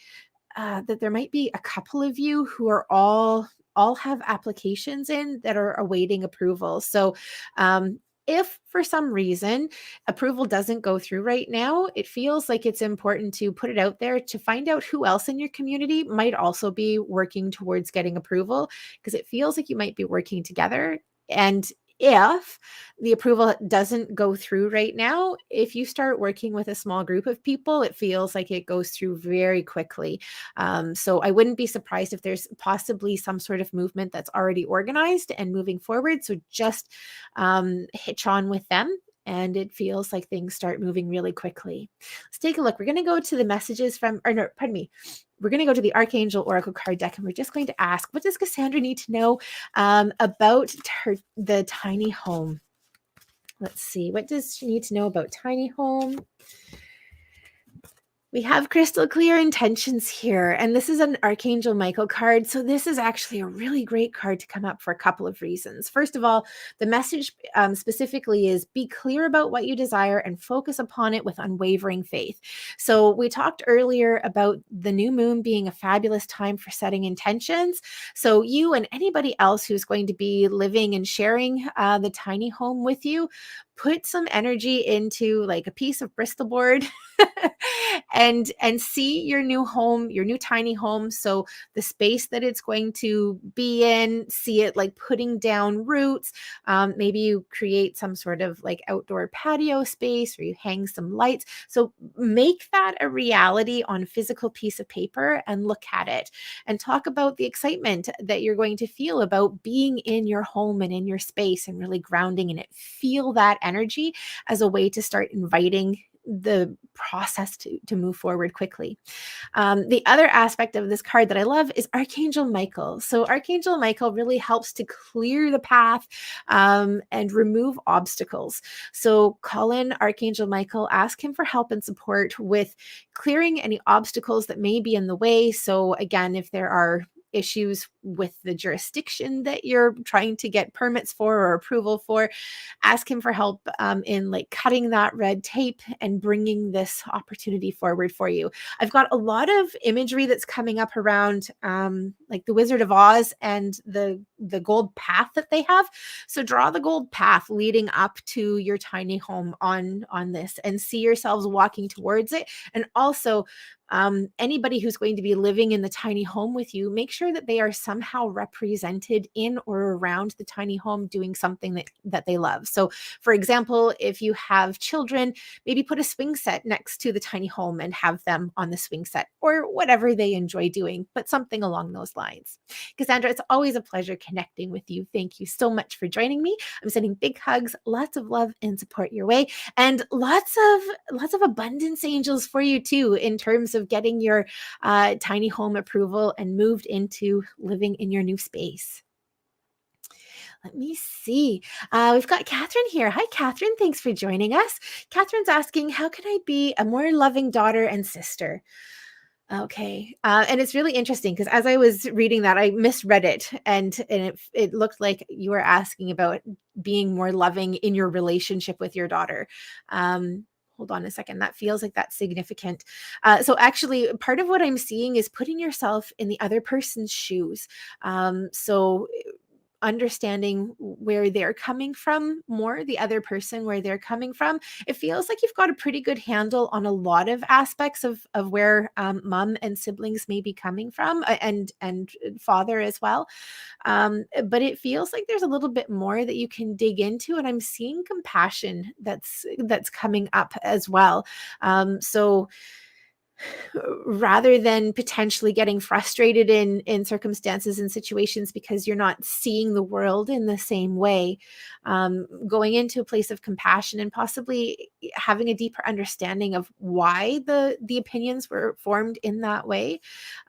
that there might be a couple of you who are all have applications in that are awaiting approval. So if for some reason approval doesn't go through right now, it feels like it's important to put it out there to find out who else in your community might also be working towards getting approval, because it feels like you might be working together. And if the approval doesn't go through right now, if you start working with a small group of people, it feels like it goes through very quickly. So I wouldn't be surprised if there's possibly some sort of movement that's already organized and moving forward. So just hitch on with them, and it feels like things start moving really quickly. Let's take a look. We're going to go to the messages from, or no, pardon me. We're going to go to the Archangel Oracle card deck, and we're just going to ask, what does Cassandra need to know about the tiny home? Let's see. What does she need to know about tiny home? We have crystal clear intentions here, and this is an Archangel Michael card. So this is actually a really great card to come up for a couple of reasons. First of all, the message specifically is be clear about what you desire and focus upon it with unwavering faith. So we talked earlier about the new moon being a fabulous time for setting intentions. So you and anybody else who's going to be living and sharing the tiny home with you, put some energy into like a piece of Bristol board and see your new home, your new tiny home. So the space that it's going to be in, see it like putting down roots. Maybe you create some sort of like outdoor patio space, or you hang some lights. So make that a reality on a physical piece of paper and look at it and talk about the excitement that you're going to feel about being in your home and in your space and really grounding in it. Feel that energy as a way to start inviting the process to move forward quickly. The other aspect of this card that I love is Archangel Michael. So Archangel Michael really helps to clear the path and remove obstacles. So call in Archangel Michael, ask him for help and support with clearing any obstacles that may be in the way. So again, if there are issues with the jurisdiction that you're trying to get permits for or approval for, ask him for help in like cutting that red tape and bringing this opportunity forward for you. I've got a lot of imagery that's coming up around like the Wizard of Oz and the gold path that they have. So draw the gold path leading up to your tiny home on this and see yourselves walking towards it. And also anybody who's going to be living in the tiny home with you, make sure that they are somehow represented in or around the tiny home doing something that they love. So for example, if you have children, maybe put a swing set next to the tiny home and have them on the swing set or whatever they enjoy doing, but something along those lines. Cassandra, it's always a pleasure connecting with you. Thank you so much for joining me. I'm sending big hugs, lots of love and support your way, and lots of abundance angels for you too, in terms of getting your tiny home approval and moved into living in your new space. Let me see. We've got Catherine here. Hi, Catherine. Thanks for joining us. Catherine's asking, how can I be a more loving daughter and sister? Okay. And it's really interesting because as I was reading that, I misread it, and it looked like you were asking about being more loving in your relationship with your daughter. Hold on a second. That feels like that's significant. So actually, part of what I'm seeing is putting yourself in the other person's shoes. So understanding where they're coming from more, the other person, where they're coming from. It feels like you've got a pretty good handle on a lot of aspects of where mom and siblings may be coming from, and father as well. But it feels like there's a little bit more that you can dig into, and I'm seeing compassion that's coming up as well. So rather than potentially getting frustrated in circumstances and situations because you're not seeing the world in the same way, going into a place of compassion and possibly having a deeper understanding of why the opinions were formed in that way.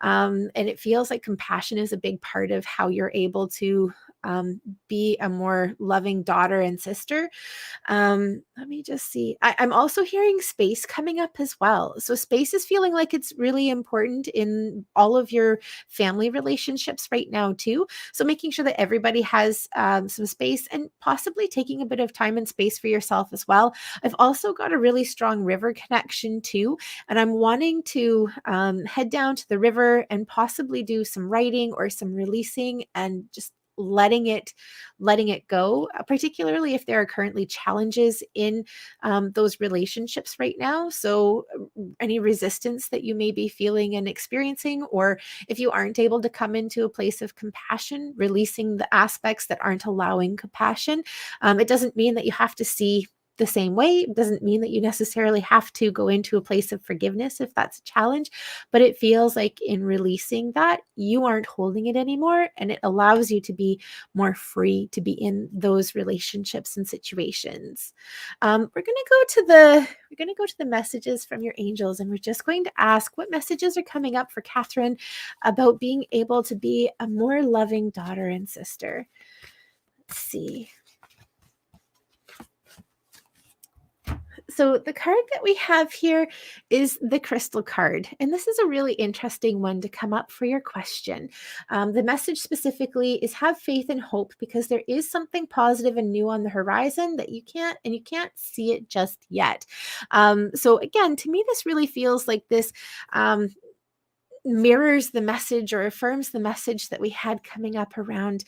And it feels like compassion is a big part of how you're able to be a more loving daughter and sister. Let me just see. I'm also hearing space coming up as well. So space is feeling like it's really important in all of your family relationships right now too. So making sure that everybody has some space and possibly taking a bit of time and space for yourself as well. I've also got a really strong river connection too, and I'm wanting to head down to the river and possibly do some writing or some releasing and just letting it go, particularly if there are currently challenges in those relationships right now. So any resistance that you may be feeling and experiencing, or if you aren't able to come into a place of compassion, releasing the aspects that aren't allowing compassion. It doesn't mean that you have to see the same way. It doesn't mean that you necessarily have to go into a place of forgiveness if that's a challenge, but it feels like in releasing that, you aren't holding it anymore, and it allows you to be more free to be in those relationships and situations. We're going to go to the messages from your angels, and we're just going to ask what messages are coming up for Catherine about being able to be a more loving daughter and sister. Let's see. So the card that we have here is the crystal card. And this is a really interesting one to come up for your question. The message specifically is have faith and hope because there is something positive and new on the horizon that you can't see it just yet. So again, to me, this really feels like this mirrors the message or affirms the message that we had coming up around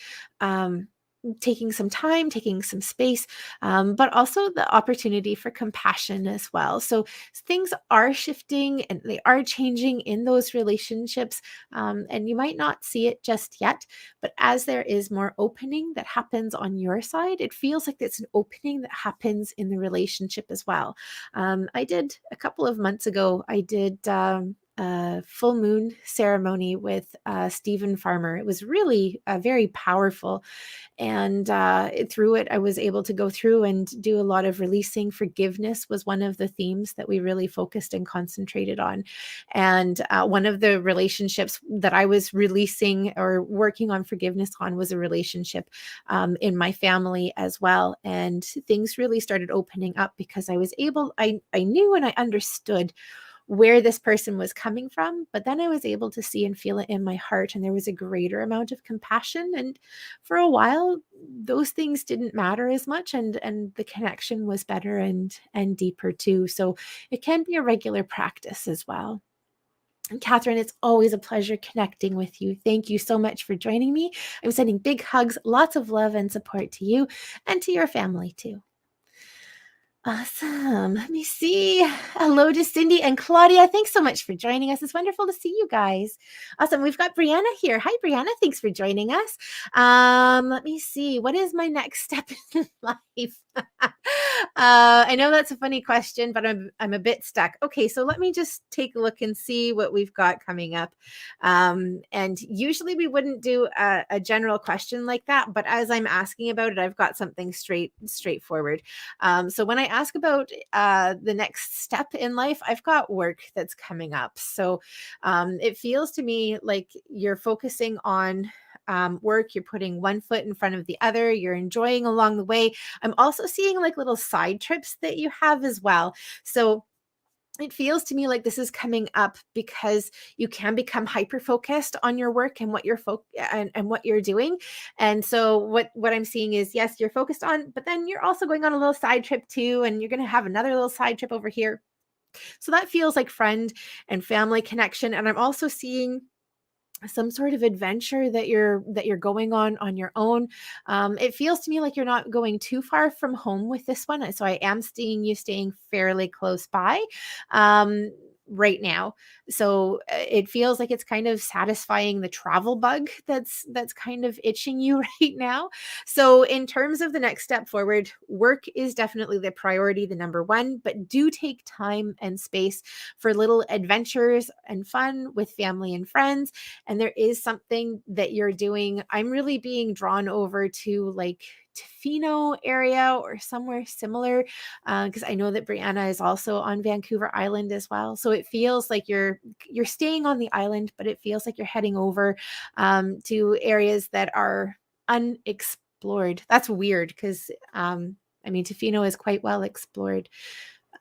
taking some time, taking some space, but also the opportunity for compassion as well. So things are shifting and they are changing in those relationships. And you might not see it just yet, but as there is more opening that happens on your side, it feels like it's an opening that happens in the relationship as well. I did a couple of months ago, I did. A full moon ceremony with Stephen Farmer. It was really very powerful. And through it, I was able to go through and do a lot of releasing. Forgiveness was one of the themes that we really focused and concentrated on. And one of the relationships that I was releasing or working on forgiveness on was a relationship in my family as well. And things really started opening up because I knew and I understood where this person was coming from, but then I was able to see and feel it in my heart, and there was a greater amount of compassion. And for a while, those things didn't matter as much, and the connection was better and deeper too. So it can be a regular practice as well. And Catherine, it's always a pleasure connecting with you. Thank you so much for joining me. I'm sending big hugs, lots of love and support to you and to your family too. Awesome. Let me see. Hello to Cindy and Claudia. Thanks so much for joining us. It's wonderful to see you guys. Awesome. We've got Brianna here. Hi, Brianna. Thanks for joining us. Let me see. What is my next step in life? I know that's a funny question, but I'm a bit stuck. Okay, so let me just take a look and see what we've got coming up. And usually we wouldn't do a general question like that, but as I'm asking about it, I've got something straightforward. So when I ask about the next step in life, I've got work that's coming up. So it feels to me like you're focusing on work, you're putting one foot in front of the other, you're enjoying along the way. I'm also seeing like little side trips that you have as well. So it feels to me like this is coming up because you can become hyper focused on your work and what and what you're doing. And so what I'm seeing is, yes, you're focused on, but then you're also going on a little side trip too, and you're going to have another little side trip over here. So that feels like friend and family connection. And I'm also seeing some sort of adventure that you're going on your own. It feels to me like you're not going too far from home with this one, so I am seeing you staying fairly close by right now. So it feels like it's kind of satisfying the travel bug that's kind of itching you right now. So in terms of the next step forward, work is definitely the priority, the number one, but do take time and space for little adventures and fun with family and friends. And there is something that you're doing. I'm really being drawn over to like Tofino area or somewhere similar, because I know that Brianna is also on Vancouver Island as well. So it feels like you're staying on the island, but it feels like you're heading over to areas that are unexplored. That's weird because I mean, Tofino is quite well explored.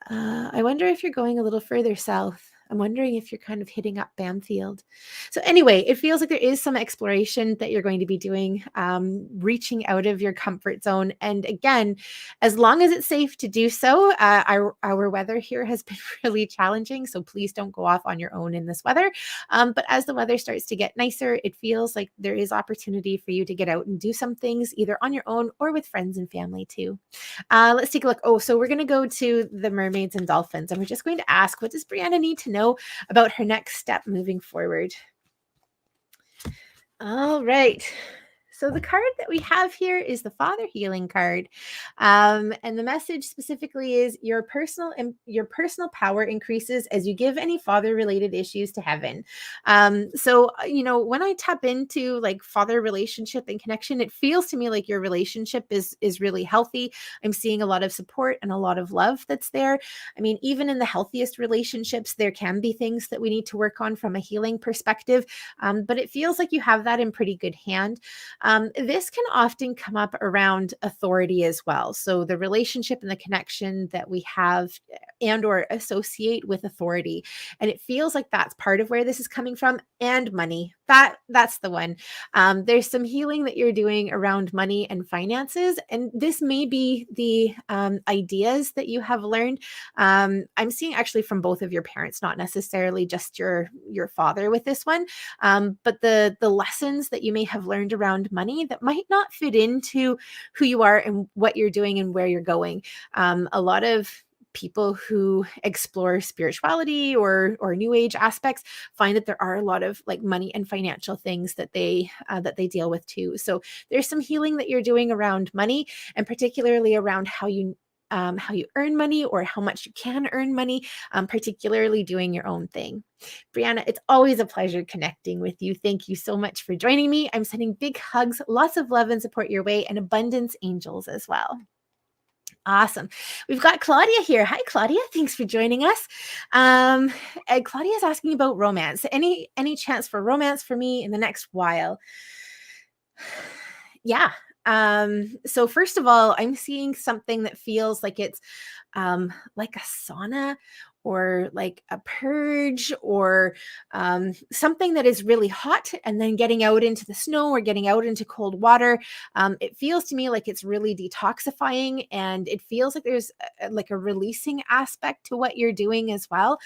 I wonder if you're going a little further south. I'm wondering if you're kind of hitting up Bamfield. So anyway, it feels like there is some exploration that you're going to be doing, reaching out of your comfort zone. And again, as long as it's safe to do so, our weather here has been really challenging. So please don't go off on your own in this weather. But as the weather starts to get nicer, it feels like there is opportunity for you to get out and do some things either on your own or with friends and family too. Let's take a look. Oh, so we're going to go to the mermaids and dolphins, and we're just going to ask, what does Brianna need to know about her next step moving forward? All right. So the card that we have here is the Father Healing card, and the message specifically is your personal power increases as you give any father-related issues to heaven. So you know, when I tap into like father relationship and connection, it feels to me like your relationship is really healthy. I'm seeing a lot of support and a lot of love that's there. I mean, even in the healthiest relationships, there can be things that we need to work on from a healing perspective, but it feels like you have that in pretty good hand. This can often come up around authority as well. So the relationship and the connection that we have and or associate with authority. And it feels like that's part of where this is coming from, and money. That's the one. There's some healing that you're doing around money and finances, and this may be the ideas that you have learned. I'm seeing actually from both of your parents, not necessarily just your father with this one, but the lessons that you may have learned around money that might not fit into who you are and what you're doing and where you're going. A lot of people who explore spirituality or new age aspects find that there are a lot of like money and financial things that they deal with too. So there's some healing that you're doing around money, and particularly around how you earn money or how much you can earn money, particularly doing your own thing. Brianna, it's always a pleasure connecting with you. Thank you so much for joining me. I'm sending big hugs, lots of love and support your way, and abundance angels as well. Awesome. We've got Claudia here. Hi, Claudia. Thanks for joining us. And Claudia is asking about romance. Any chance for romance for me in the next while? Yeah. So first of all, I'm seeing something that feels like it's like a sauna or like a purge or something that is really hot and then getting out into the snow or getting out into cold water. It feels to me like it's really detoxifying, and it feels like there's like a releasing aspect to what you're doing as well.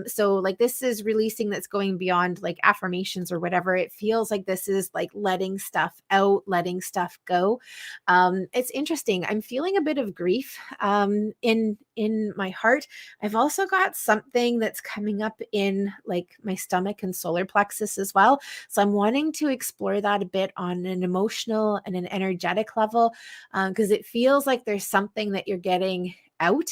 So like this is releasing that's going beyond like affirmations or whatever. It feels like this is like letting stuff out, letting stuff go. It's interesting. I'm feeling a bit of grief in my heart. I've also got something that's coming up in like my stomach and solar plexus as well. So I'm wanting to explore that a bit on an emotional and an energetic level, because it feels like there's something that you're getting out.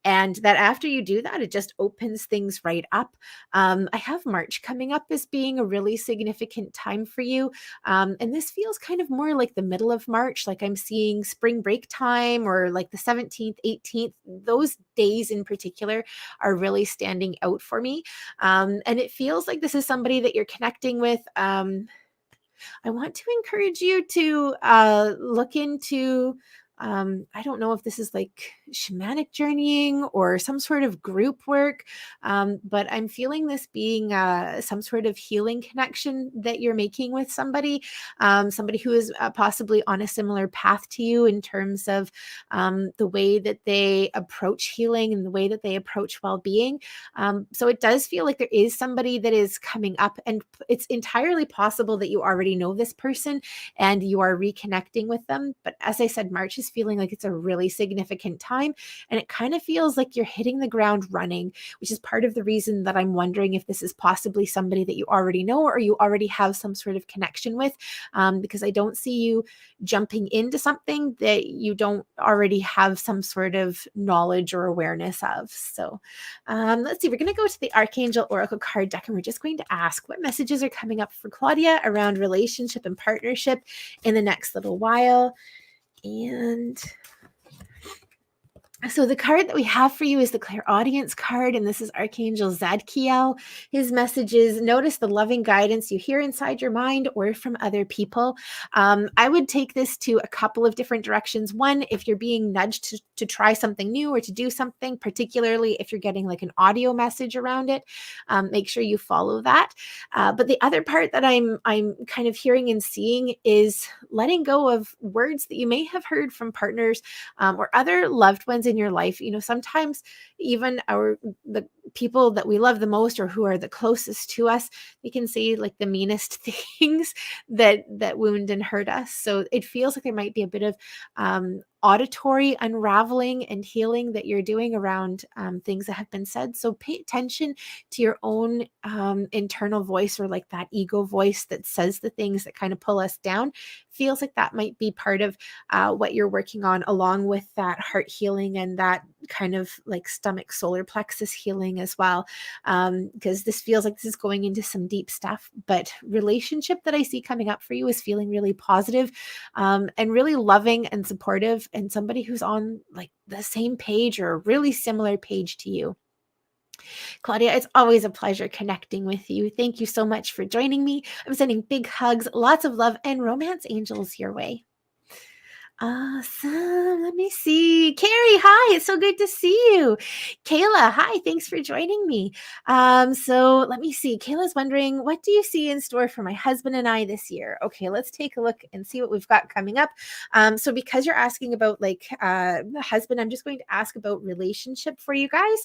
And that after you do that, it just opens things right up. I have March coming up as being a really significant time for you. And this feels kind of more like the middle of March, like I'm seeing spring break time or like the 17th, 18th. Those days in particular are really standing out for me. And it feels like this is somebody that you're connecting with. I want to encourage you to look into, I don't know if this is like shamanic journeying or some sort of group work, but I'm feeling this being some sort of healing connection that you're making with somebody, somebody who is possibly on a similar path to you in terms of the way that they approach healing and the way that they approach well-being. So it does feel like there is somebody that is coming up, and it's entirely possible that you already know this person and you are reconnecting with them. But as I said, March is feeling like it's a really significant time, and it kind of feels like you're hitting the ground running, which is part of the reason that I'm wondering if this is possibly somebody that you already know or you already have some sort of connection with, because I don't see you jumping into something that you don't already have some sort of knowledge or awareness of. So let's see, we're going to go to the Archangel Oracle card deck, and we're just going to ask what messages are coming up for Claudia around relationship and partnership in the next little while. And so the card that we have for you is the Clairaudience card, and this is Archangel Zadkiel. His message is, notice the loving guidance you hear inside your mind or from other people. I would take this to a couple of different directions. One, if you're being nudged to try something new or to do something, particularly if you're getting like an audio message around it, make sure you follow that. But the other part that I'm kind of hearing and seeing is letting go of words that you may have heard from partners or other loved ones in your life. You know, sometimes even the people that we love the most or who are the closest to us, we can say like the meanest things that wound and hurt us. So it feels like there might be a bit of auditory unraveling and healing that you're doing around things that have been said. So pay attention to your own internal voice, or like that ego voice that says the things that kind of pull us down. Feels like that might be part of what you're working on, along with that heart healing and that kind of like stomach solar plexus healing as well. Because this feels like this is going into some deep stuff, but relationship that I see coming up for you is feeling really positive, and really loving and supportive, and somebody who's on like the same page or a really similar page to you. Claudia, it's always a pleasure connecting with you. Thank you so much for joining me. I'm sending big hugs, lots of love, and romance angels your way. Awesome. Let me see. Carrie, hi. It's so good to see you. Kayla, hi. Thanks for joining me. So let me see. Kayla's wondering, what do you see in store for my husband and I this year? Okay, let's take a look and see what we've got coming up. So because you're asking about the husband, I'm just going to ask about relationship for you guys.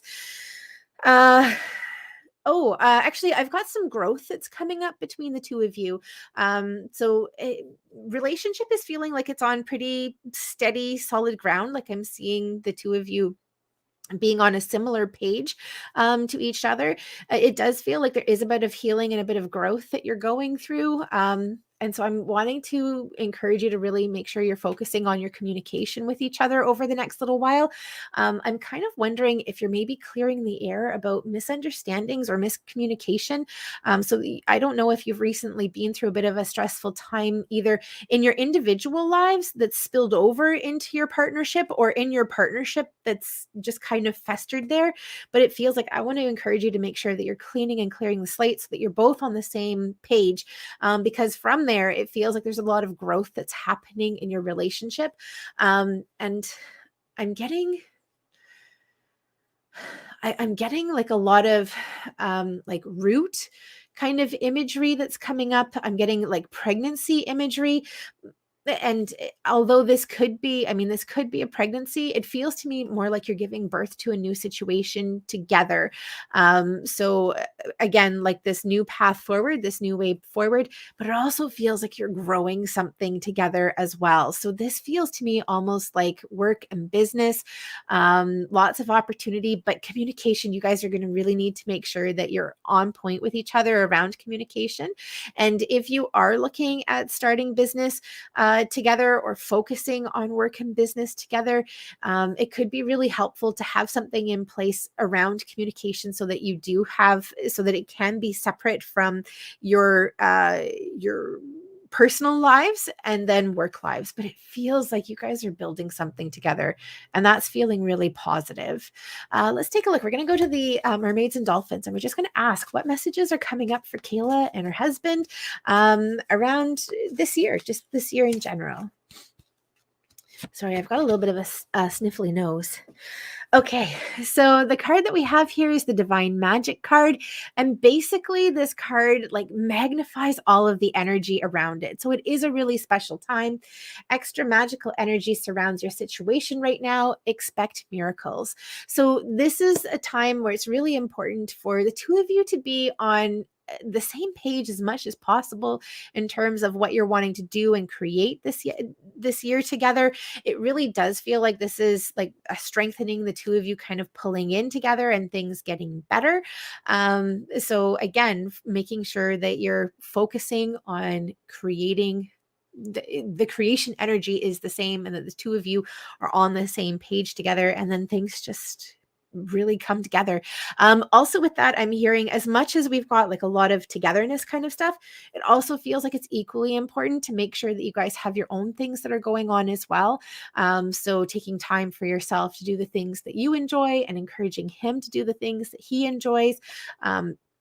Actually, I've got some growth that's coming up between the two of you. Relationship is feeling like it's on pretty steady, solid ground. Like I'm seeing the two of you being on a similar page to each other. It does feel like there is a bit of healing and a bit of growth that you're going through. And so I'm wanting to encourage you to really make sure you're focusing on your communication with each other over the next little while. I'm kind of wondering if you're maybe clearing the air about misunderstandings or miscommunication. I don't know if you've recently been through a bit of a stressful time, either in your individual lives that's spilled over into your partnership, or in your partnership that's just kind of festered there. But it feels like I want to encourage you to make sure that you're cleaning and clearing the slate so that you're both on the same page. Because from there, it feels like there's a lot of growth that's happening in your relationship. And I'm getting like a lot of root kind of imagery that's coming up. I'm getting like pregnancy imagery. And although this could be a pregnancy, it feels to me more like you're giving birth to a new situation together. So again, like this new path forward, this new way forward, but it also feels like you're growing something together as well. So this feels to me almost like work and business, lots of opportunity, but communication. You guys are going to really need to make sure that you're on point with each other around communication. And if you are looking at starting business, together, or focusing on work and business together, it could be really helpful to have something in place around communication so that it can be separate from your personal lives and then work lives. But it feels like you guys are building something together, and that's feeling really positive. Let's take a look. We're going to go to the mermaids and dolphins, and we're just going to ask what messages are coming up for Kayla and her husband around this year, just this year in general. Sorry, I've got a little bit of a sniffly nose. Okay, so the card that we have here is the Divine Magic card. And basically this card like magnifies all of the energy around it. So it is a really special time. Extra magical energy surrounds your situation right now. Expect miracles. So this is a time where it's really important for the two of you to be on the same page as much as possible in terms of what you're wanting to do and create this year together. It really does feel like this is like a strengthening the two of you kind of pulling in together and things getting better. So again, making sure that you're focusing on creating the creation energy is the same, and that the two of you are on the same page together, and then things just really come together. Also with that, I'm hearing, as much as we've got like a lot of togetherness kind of stuff, it also feels like it's equally important to make sure that you guys have your own things that are going on as well. So taking time for yourself to do the things that you enjoy and encouraging him to do the things that he enjoys.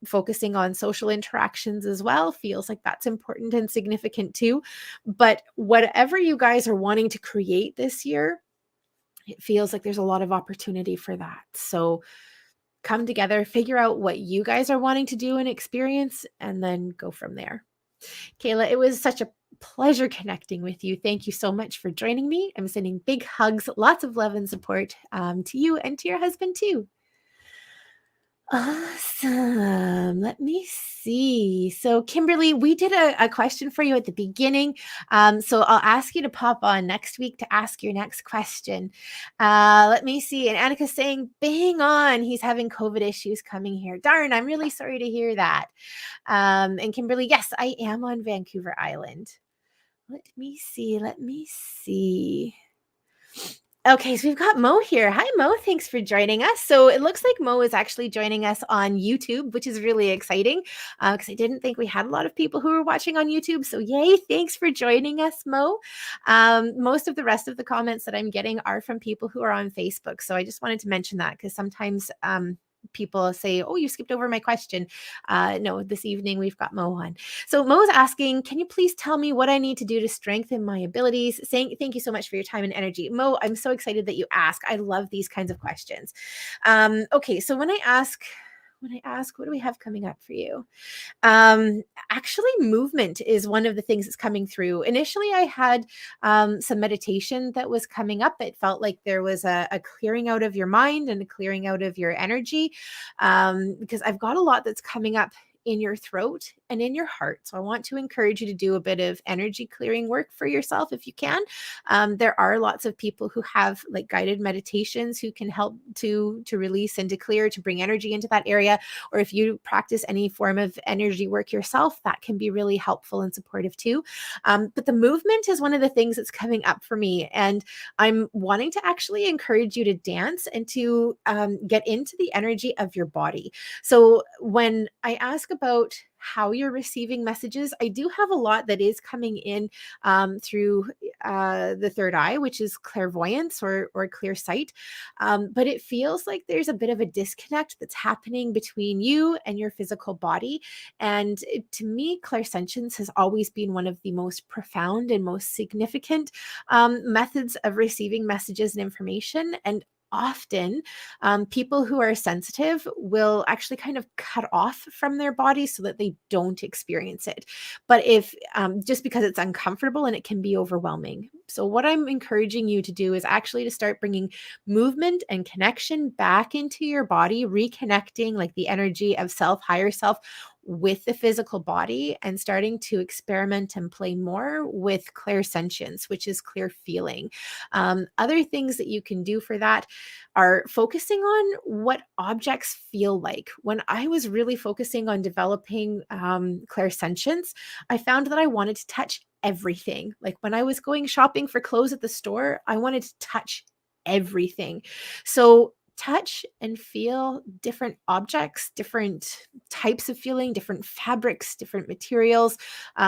Focusing on social interactions as well feels like that's important and significant too. But whatever you guys are wanting to create this year, it feels like there's a lot of opportunity for that. So come together, figure out what you guys are wanting to do and experience, and then go from there. Kayla, it was such a pleasure connecting with you. Thank you so much for joining me. I'm sending big hugs, lots of love and support to you and to your husband too. Awesome. Let me see. So Kimberly, we did a question for you at the beginning. So I'll ask you to pop on next week to ask your next question. Let me see. And Annika's saying, bang on. He's having COVID issues coming here. Darn, I'm really sorry to hear that. And Kimberly, yes, I am on Vancouver Island. Let me see. Okay, so we've got Mo here. Hi, Mo. Thanks for joining us. So it looks like Mo is actually joining us on YouTube, which is really exciting because I didn't think we had a lot of people who were watching on YouTube. So yay, thanks for joining us, Mo. Most of the rest of the comments that I'm getting are from people who are on Facebook. So I just wanted to mention that because sometimes people say, oh, you skipped over my question. No, this evening we've got Mo on. So Mo's asking, can you please tell me what I need to do to strengthen my abilities? Saying thank you so much for your time and energy. Mo, I'm so excited that you ask. I love these kinds of questions. Okay, so when I ask, what do we have coming up for you? Actually, movement is one of the things that's coming through. Initially, I had some meditation that was coming up. It felt like there was a clearing out of your mind and a clearing out of your energy, because I've got a lot that's coming up in your throat and in your heart. So I want to encourage you to do a bit of energy clearing work for yourself if you can. There are lots of people who have like guided meditations who can help to release and to clear, to bring energy into that area. Or if you practice any form of energy work yourself, that can be really helpful and supportive too. But the movement is one of the things that's coming up for me. And I'm wanting to actually encourage you to dance and to get into the energy of your body. So when I ask about how you're receiving messages, I do have a lot that is coming in through the third eye, which is clairvoyance or clear sight. But it feels like there's a bit of a disconnect that's happening between you and your physical body. And to me, clairsentience has always been one of the most profound and most significant methods of receiving messages and information. And often people who are sensitive will actually kind of cut off from their body so that they don't experience it. But if just because it's uncomfortable and it can be overwhelming. So what I'm encouraging you to do is actually to start bringing movement and connection back into your body, reconnecting like the energy of self, higher self, with the physical body, and starting to experiment and play more with clairsentience, which is clear feeling. Other things that you can do for that are focusing on what objects feel like. When I was really focusing on developing clairsentience, I found that I wanted to touch everything. Like when I was going shopping for clothes at the store, I wanted to touch everything. So touch and feel different objects, different types of feeling, different fabrics, different materials.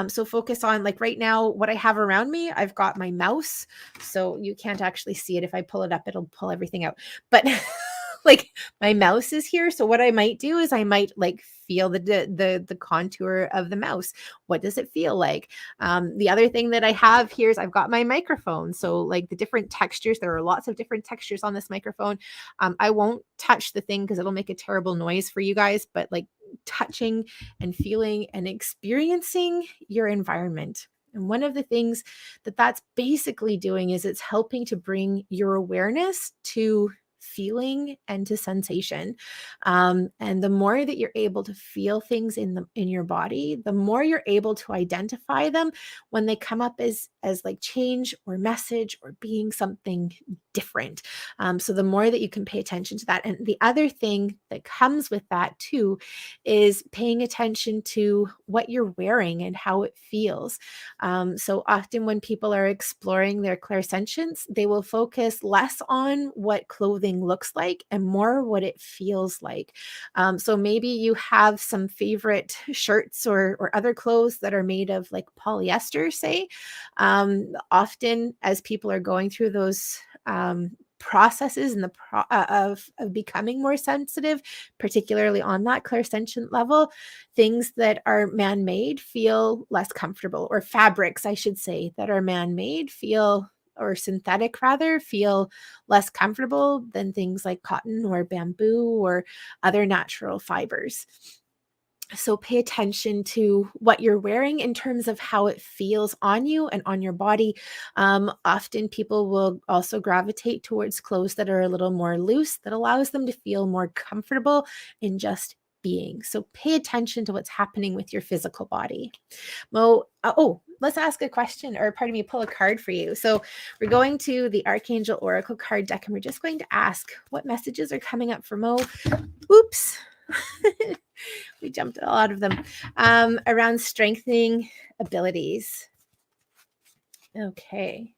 So focus on, like right now, what I have around me. I've got my mouse. So you can't actually see it. If I pull it up, it'll pull everything out. But like my mouse is here. So what I might do is I might like feel the contour of the mouse. What does it feel like? The other thing that I have here is I've got my microphone. So like the different textures, there are lots of different textures on this microphone. I won't touch the thing because it'll make a terrible noise for you guys, but like touching and feeling and experiencing your environment. And one of the things that that's basically doing is it's helping to bring your awareness to feeling and to sensation. And the more that you're able to feel things in your body, the more you're able to identify them when they come up as like change or message or being something different. So the more that you can pay attention to that. And the other thing that comes with that too is paying attention to what you're wearing and how it feels. So often when people are exploring their clairsentience, they will focus less on what clothing looks like and more what it feels like. So maybe you have some favorite shirts or other clothes that are made of like polyester, say. Often as people are going through those processes and of becoming more sensitive, particularly on that clairsentient level, things that are man-made feel less comfortable, or fabrics, I should say, that are man-made feel, or synthetic rather, feel less comfortable than things like cotton or bamboo or other natural fibers. So pay attention to what you're wearing in terms of how it feels on you and on your body. Often people will also gravitate towards clothes that are a little more loose, that allows them to feel more comfortable in just being. So pay attention to what's happening with your physical body. Mo, let's ask a question, or pardon me, pull a card for you. So we're going to the Archangel Oracle card deck, and we're just going to ask what messages are coming up for Mo. Oops. We jumped a lot of them around strengthening abilities. Okay.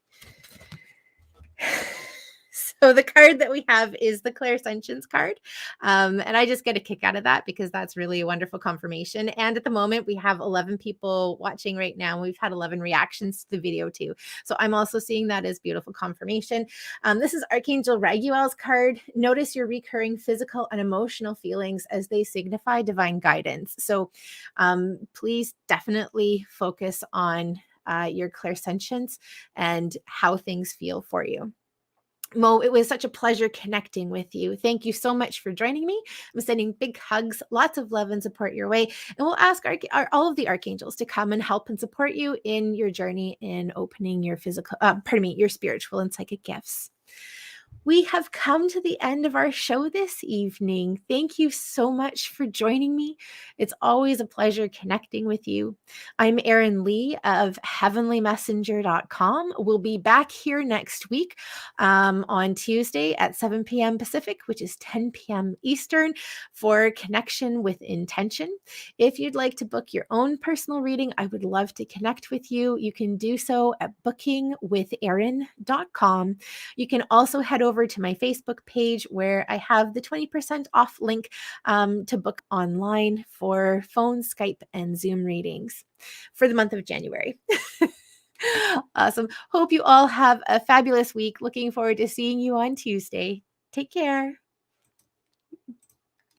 So the card that we have is the Clairsentience card. And I just get a kick out of that because that's really a wonderful confirmation. And at the moment, we have 11 people watching right now. We've had 11 reactions to the video too. So I'm also seeing that as beautiful confirmation. This is Archangel Raphael's card. Notice your recurring physical and emotional feelings as they signify divine guidance. So please definitely focus on your clairsentience and how things feel for you. Mo, it was such a pleasure connecting with you. Thank you so much for joining me. I'm sending big hugs, lots of love and support your way. And we'll ask all of the archangels to come and help and support you in your journey in opening your your spiritual and psychic gifts. We have come to the end of our show this evening. Thank you so much for joining me. It's always a pleasure connecting with you. I'm Erin Lee of heavenlymessenger.com. We'll be back here next week on Tuesday at 7 p.m. Pacific, which is 10 p.m. Eastern, for Connection with Intention. If you'd like to book your own personal reading, I would love to connect with you. You can do so at bookingwitherin.com. You can also head over to my Facebook page where I have the 20% off link to book online for phone, Skype, and Zoom readings for the month of January. Awesome. Hope you all have a fabulous week. Looking forward to seeing you on Tuesday. Take care.